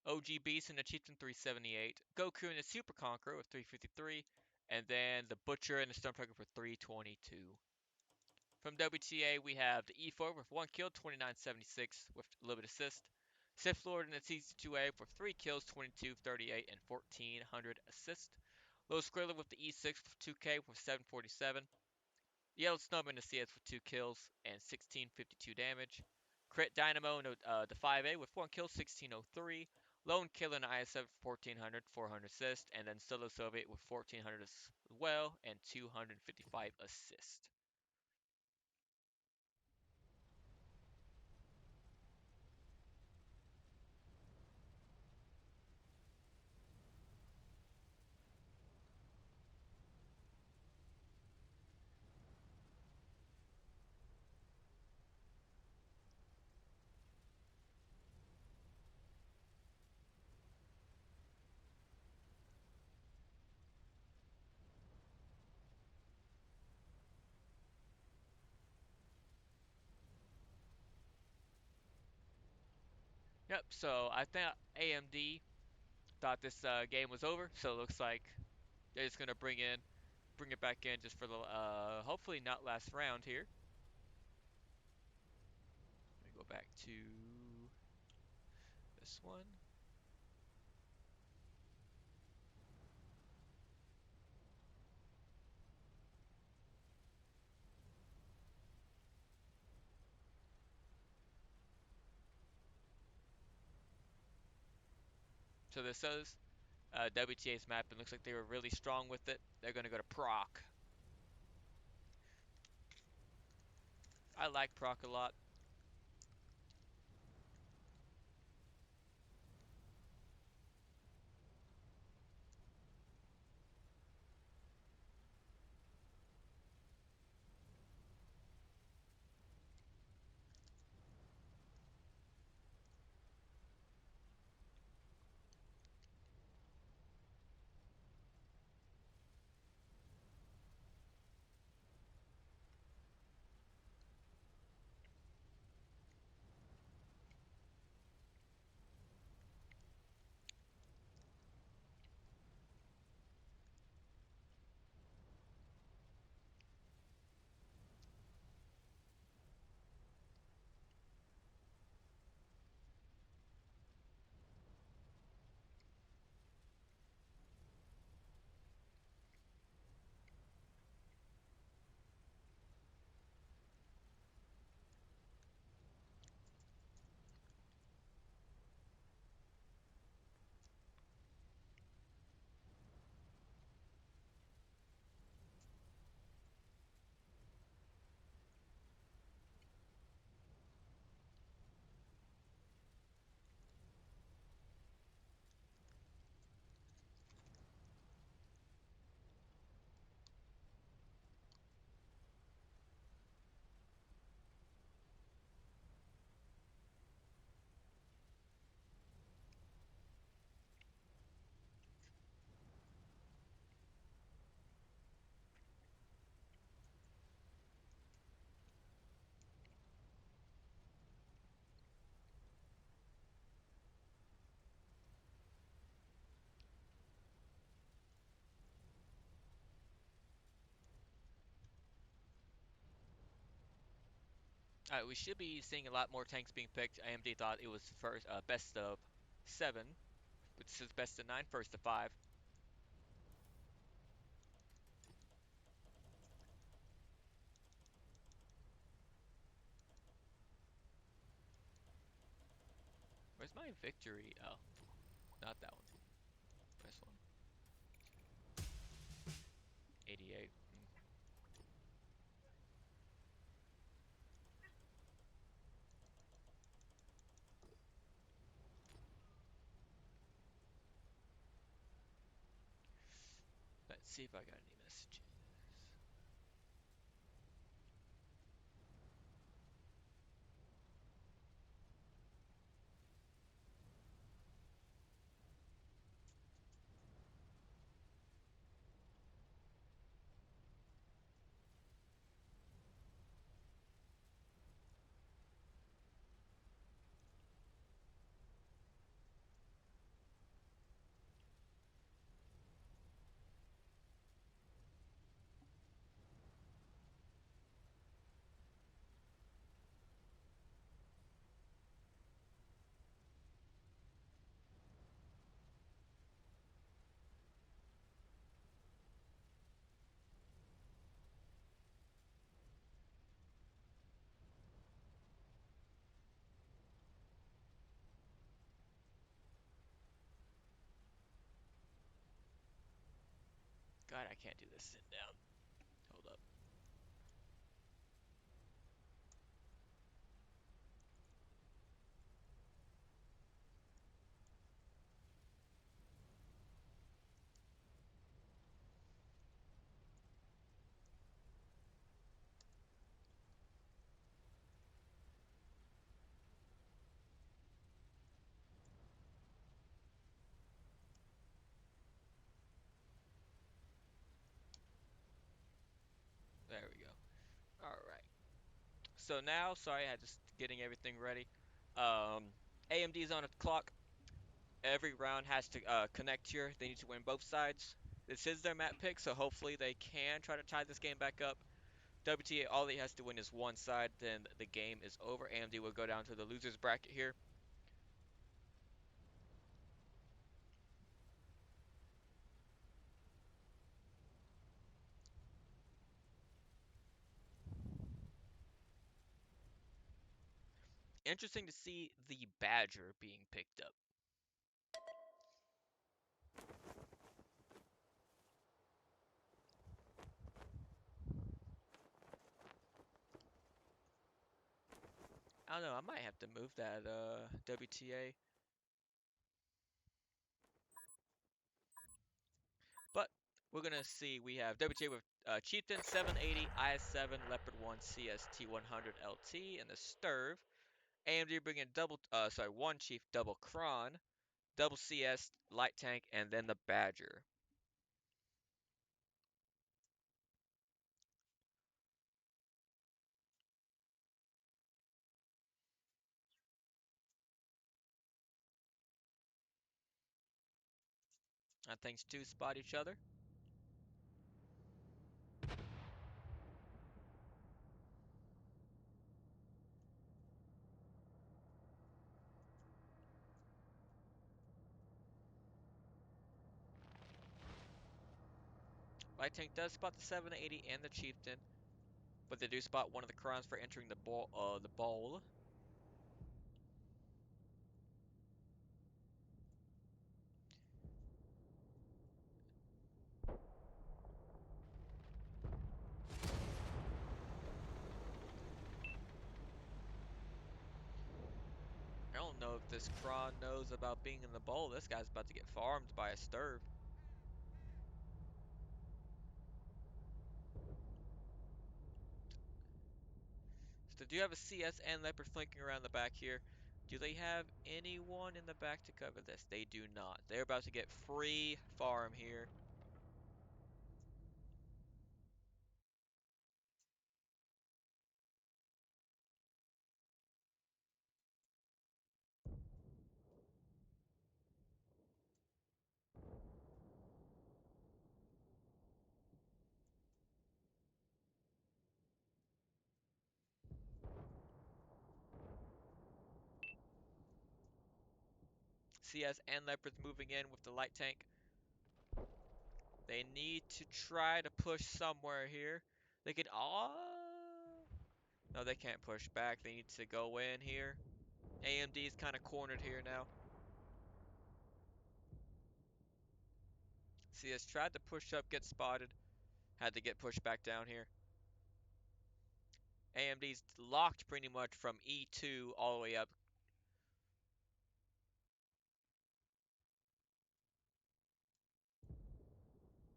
OG Beast in a Chieftain 378. Goku in a Super Conqueror with 353. And then the Butcher and the Stormtrooper for 322. From WTA, we have the E4 with 1 kill, 2976 with a little bit assist. Sith Lord in the T2A for 3 kills, 2238 and 1400 assist. Low Squirrel with the E6 for 2K with 747. Yellow Snub in the CS with 2 kills and 1652 damage. Crit Dynamo in the 5A with 1 kill, 1603. Lone Killer in the IS7 for 1400, 400 assist. And then Solo Soviet with 1400 as well and 255 assist. Yep, so I think AMD thought this game was over, so it looks like they're just gonna bring it back in just for the hopefully not last round here. Let me go back to this one. So this is WTA's map, and looks like they were really strong with it. They're gonna go to Proc. I like Proc a lot. We should be seeing a lot more tanks being picked. AMD thought it was first best of 7, but this is best of 9, first of 5. Where's my victory? Oh, not that one. This one. 88. Let's see if I got any messages. God, I can't do this sitting down. Hold up. There we go. All right. So now, sorry, I just getting everything ready. Um, AMD's on the clock. Every round has to connect here. They need to win both sides. This is their map pick, so hopefully they can try to tie this game back up. WTA, all he has to win is one side, then the game is over. AMD will go down to the losers bracket here. Interesting to see the Badger being picked up. I don't know, I might have to move that WTA. But we're gonna see we have WTA with Chieftain 780, IS7, Leopard 1, CST 100 LT, and the Sturv. AMD bringing one Chief, double Kron, double CS, light tank, and then the Badger. Things two spot each other. Light tank does spot the 780 and the Chieftain, but they do spot one of the Krons for entering the bowl. I don't know if this Kron knows about being in the bowl. This guy's about to get farmed by a Sturv. So they do have a CS and Leopard flanking around the back here. Do they have anyone in the back to cover this? They do not. They're about to get free farm here. CS and Leopards moving in with the light tank. They need to try to push somewhere here. They could all... No, they can't push back. They need to go in here. AMD is kind of cornered here now. CS tried to push up, get spotted. Had to get pushed back down here. AMD's locked pretty much from E2 all the way up.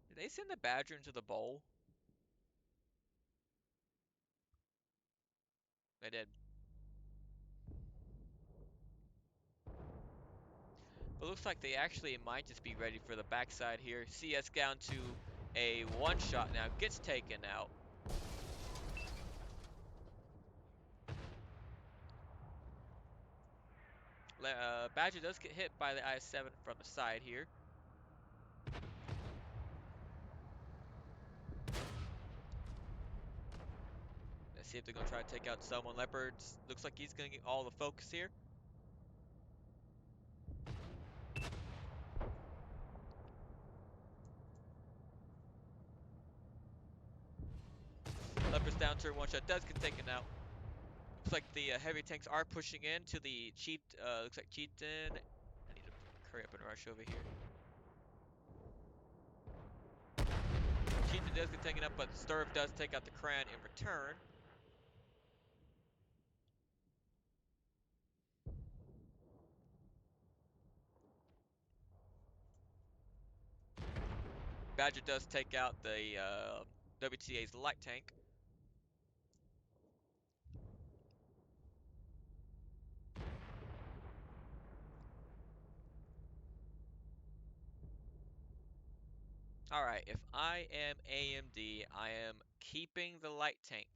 Did they send the Badger into the bowl? They did. But looks like they actually might just be ready for the backside here. CS down to a one shot now. Gets taken out. Badger does get hit by the IS-7 from the side here. Let's see if they're going to try to take out someone. Leopards looks like he's going to get all the focus here. Leopards down turn one shot does get taken out. Looks like the heavy tanks are pushing in to the Chief. Looks like Chieftain. I need to hurry up and rush over here. Chieftain does get taken up, but Sturv does take out the Cran in return. Badger does take out the WTA's light tank. Alright, if I am AMD, I am keeping the light tank.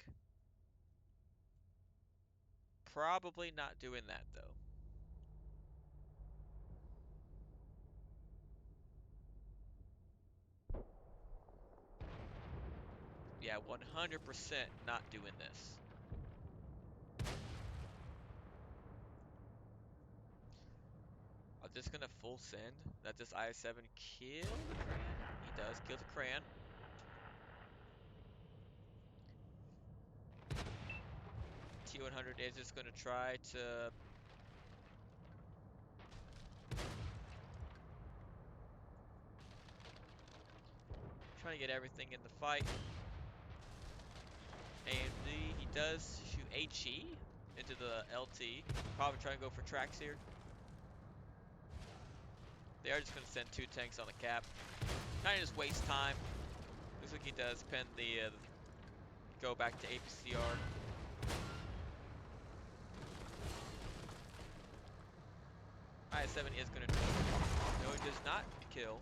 Probably not doing that though. Yeah, 100% not doing this. I'm just gonna full send that this IS-7 kill the Cran. He does kill the Cran. T100 is just gonna try to get everything in the fight. AMD, he does shoot HE into the LT. Probably trying to go for tracks here. They are just going to send two tanks on the cap. Kind of just waste time. Looks like he does pen the go back to APCR. IS-7 is going to... No, he does not kill.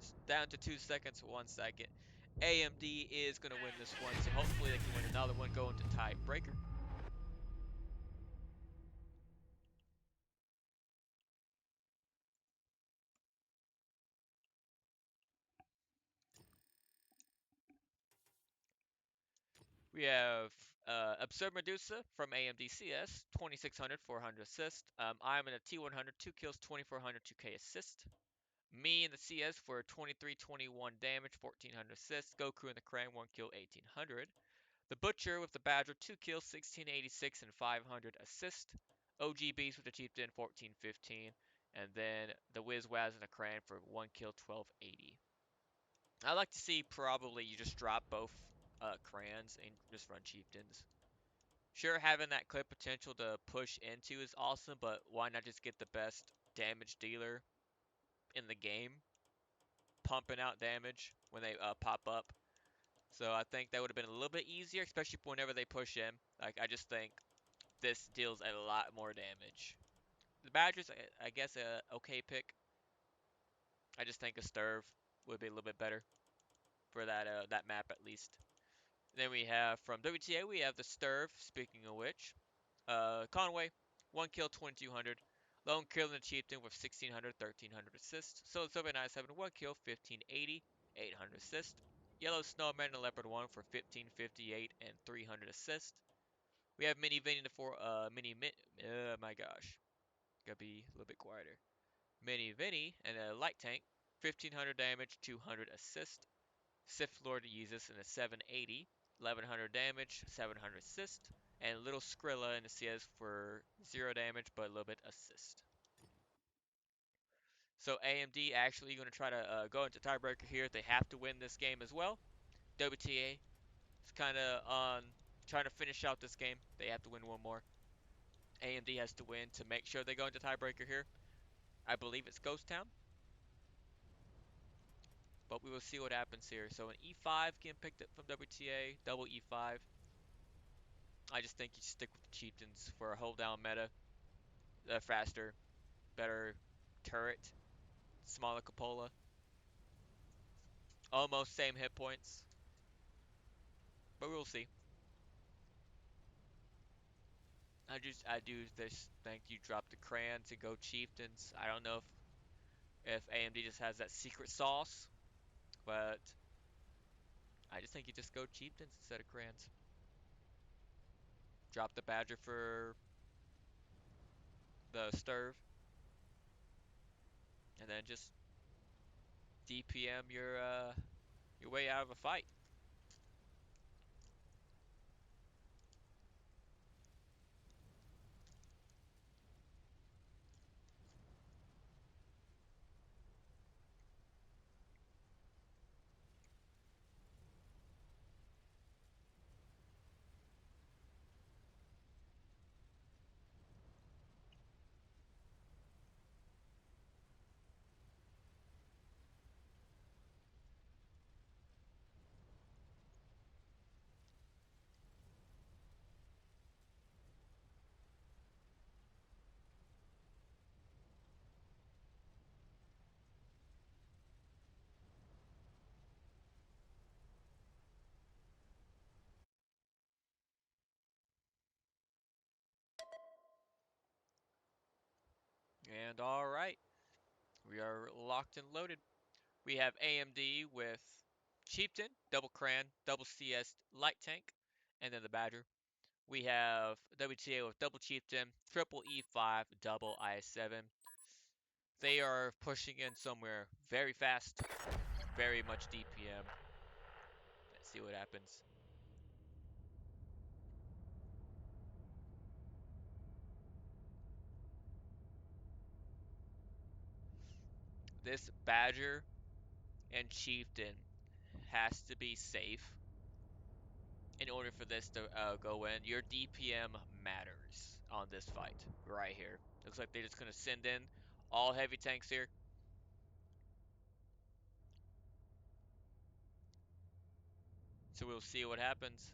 It's down to 2 seconds, 1 second. AMD is going to win this one, so hopefully they can win another one, go into tiebreaker. We have Absurd Medusa from AMD CS, 2600, 400 assist. I'm in a T100, 2 kills, 2400, 2k assist. Me in the CS for 2321 damage, 1400 assists. Goku in the Krang, 1 kill, 1800. The Butcher with the Badger, 2 kills, 1686 and 500 assist. OG Beast with the Chieftain, 1415. And then the Wiz Waz in the Krang for 1 kill, 1280. I like to see probably you just drop both crayons and just run chieftains. Sure, having that clip potential to push into is awesome, but why not just get the best damage dealer in the game, pumping out damage when they pop up? So I think that would have been a little bit easier, especially whenever they push in. Like I just think this deals a lot more damage. The Badgers, I guess, a okay pick. I just think a Sturv would be a little bit better for that map at least. Then we have from WTA, we have the Sturv, speaking of which. Conway, 1 kill, 2200. Lone kill in the Chieftain with 1600, 1300 assist. So 797, 1 kill, 1580, 800 assist. Yellow Snowman and Leopard 1 for 1558 and 300 assist. We have Mini Vinny for my gosh. Gotta be a little bit quieter. Mini Vinny and a light tank, 1500 damage, 200 assist. Sith Lord uses in a 780, 1100 damage, 700 assist. And Little Skrilla in the CS for 0 damage but a little bit assist. So AMD actually going to try to go into tiebreaker here. They have to win this game as well. WTA is kind of on trying to finish out this game. They have to win one more. AMD has to win to make sure they go into tiebreaker here. I believe it's Ghost Town, but we will see what happens here. So an E5 getting picked up from WTA, double E5. I just think you stick with the chieftains for a hold down meta. Faster, better turret, smaller cupola, almost same hit points, but we'll see. I do this think you drop the crayons and go chieftains. I don't know if AMD just has that secret sauce, but I just think you just go chieftains instead of crayons. Drop the badger for the stirve, and then just DPM your way out of a fight. And all right, we are locked and loaded. We have AMD with Chieftain, double Cran, double CS Light Tank, and then the Badger. We have WTA with double Chieftain, triple E5, double I7. They are pushing in somewhere very fast, very much DPM. Let's see what happens. This Badger and Chieftain has to be safe in order for this to go in. Your DPM matters on this fight right here. Looks like they're just going to send in all heavy tanks here. So we'll see what happens.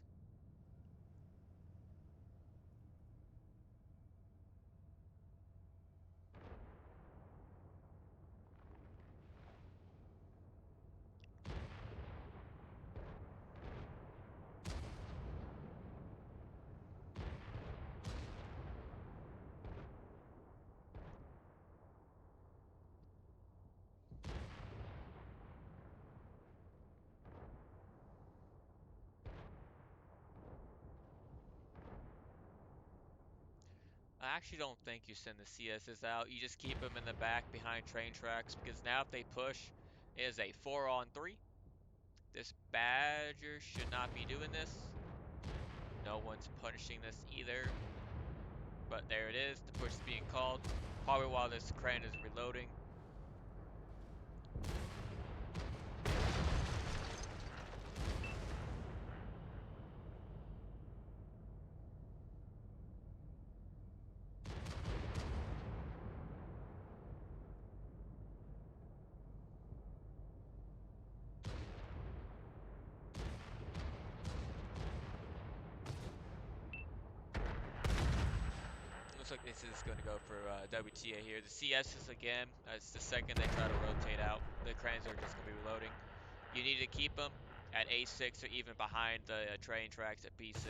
I actually don't think you send the CSs out. You just keep them in the back behind train tracks because now if they push, it is a 4-on-3. This Badger should not be doing this. No one's punishing this either. But there it is. The push is being called. Probably while this crane is reloading. Looks like this is going to go for WTA here. The CSs again, it's the second they try to rotate out. The cranes are just going to be reloading. You need to keep them at A6 or even behind the train tracks at B6.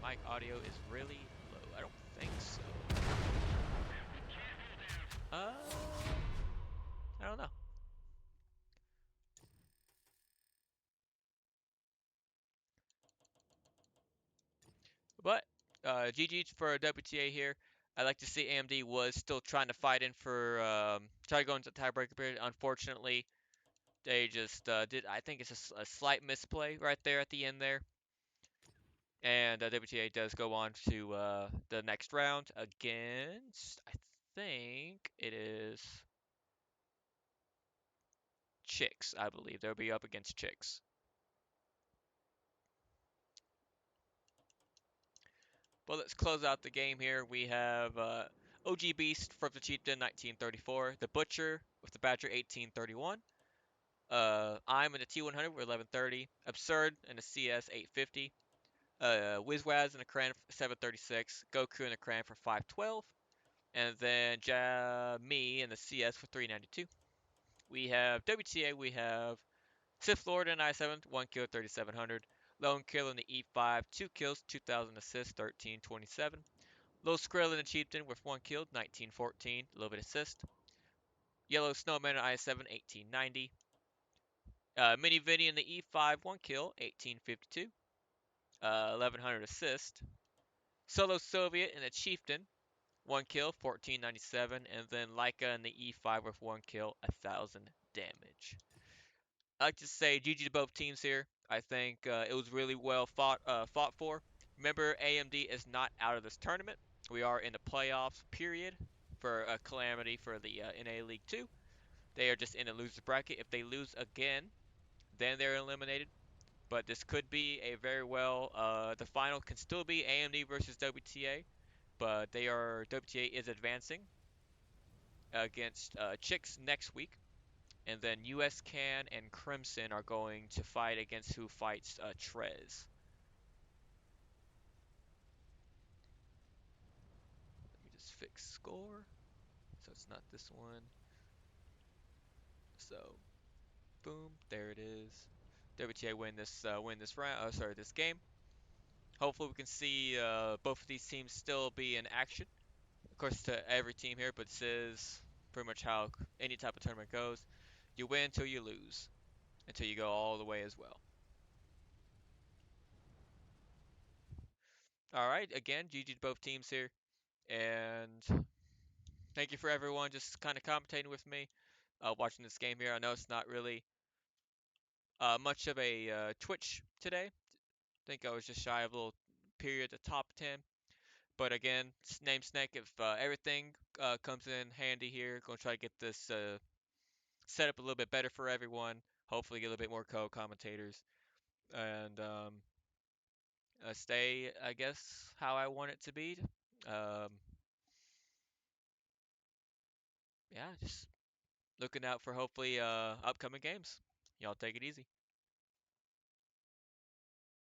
Mic audio is really low. I don't think so. I don't know. But GG for WTA here. I like to see AMD was still trying to fight in for try to go into the tiebreaker period. Unfortunately, they just did. I think it's a slight misplay right there at the end there. And WTA does go on to the next round against, I think it is Chicks, I believe. They'll be up against Chicks. But let's close out the game here. We have OG Beast from the Chieftain, 1934. The Butcher with the Badger, 1831. I'm in the T100 with 1130. Absurd in the CS, 850. Wizwaz in the Kran, 736. Goku in the Kran for 512. And then me in the CS for 392. We have WTA, we have Sith Lord in I7, 1 kill, 3700. Lone Kill in the E5, 2 kills, 2000 assists, 1327. Low Skrill in the Chieftain with 1 kill, 1914, a little bit assist. Yellow Snowman in I7, 1890. Mini Vinny in the E5, 1 kill, 1852. 1100 assist. Solo Soviet in the Chieftain, 1 kill, 1497. And then Leica in the E5 with 1 kill, 1000 damage. I like to say GG to both teams here. I think it was really well fought for. Remember, AMD is not out of this tournament. We are in the playoffs period for Calamity for the NA League 2. They are just in a loser's bracket. If they lose again, then they're eliminated. But this could be a very well. The final can still be AMD versus WTA, but WTA is advancing against Chicks next week. And then US Can and Crimson are going to fight against who fights Trez. Let me just fix score. So it's not this one. So boom, there it is. WTA win this round. Sorry, this game. Hopefully we can see both of these teams still be in action. Of course, to every team here, but this is pretty much how any type of tournament goes. You win until you lose, until you go all the way as well. All right, again, GG to both teams here, and thank you for everyone just kind of commentating with me, watching this game here. I know it's not really much of a Twitch today. I think I was just shy of a little period at the top 10. But again, name Snake, if everything comes in handy here, gonna try to get this set up a little bit better for everyone. Hopefully, get a little bit more co-commentators and stay, I guess, how I want it to be. Um, yeah, just looking out for hopefully upcoming games. Y'all take it easy.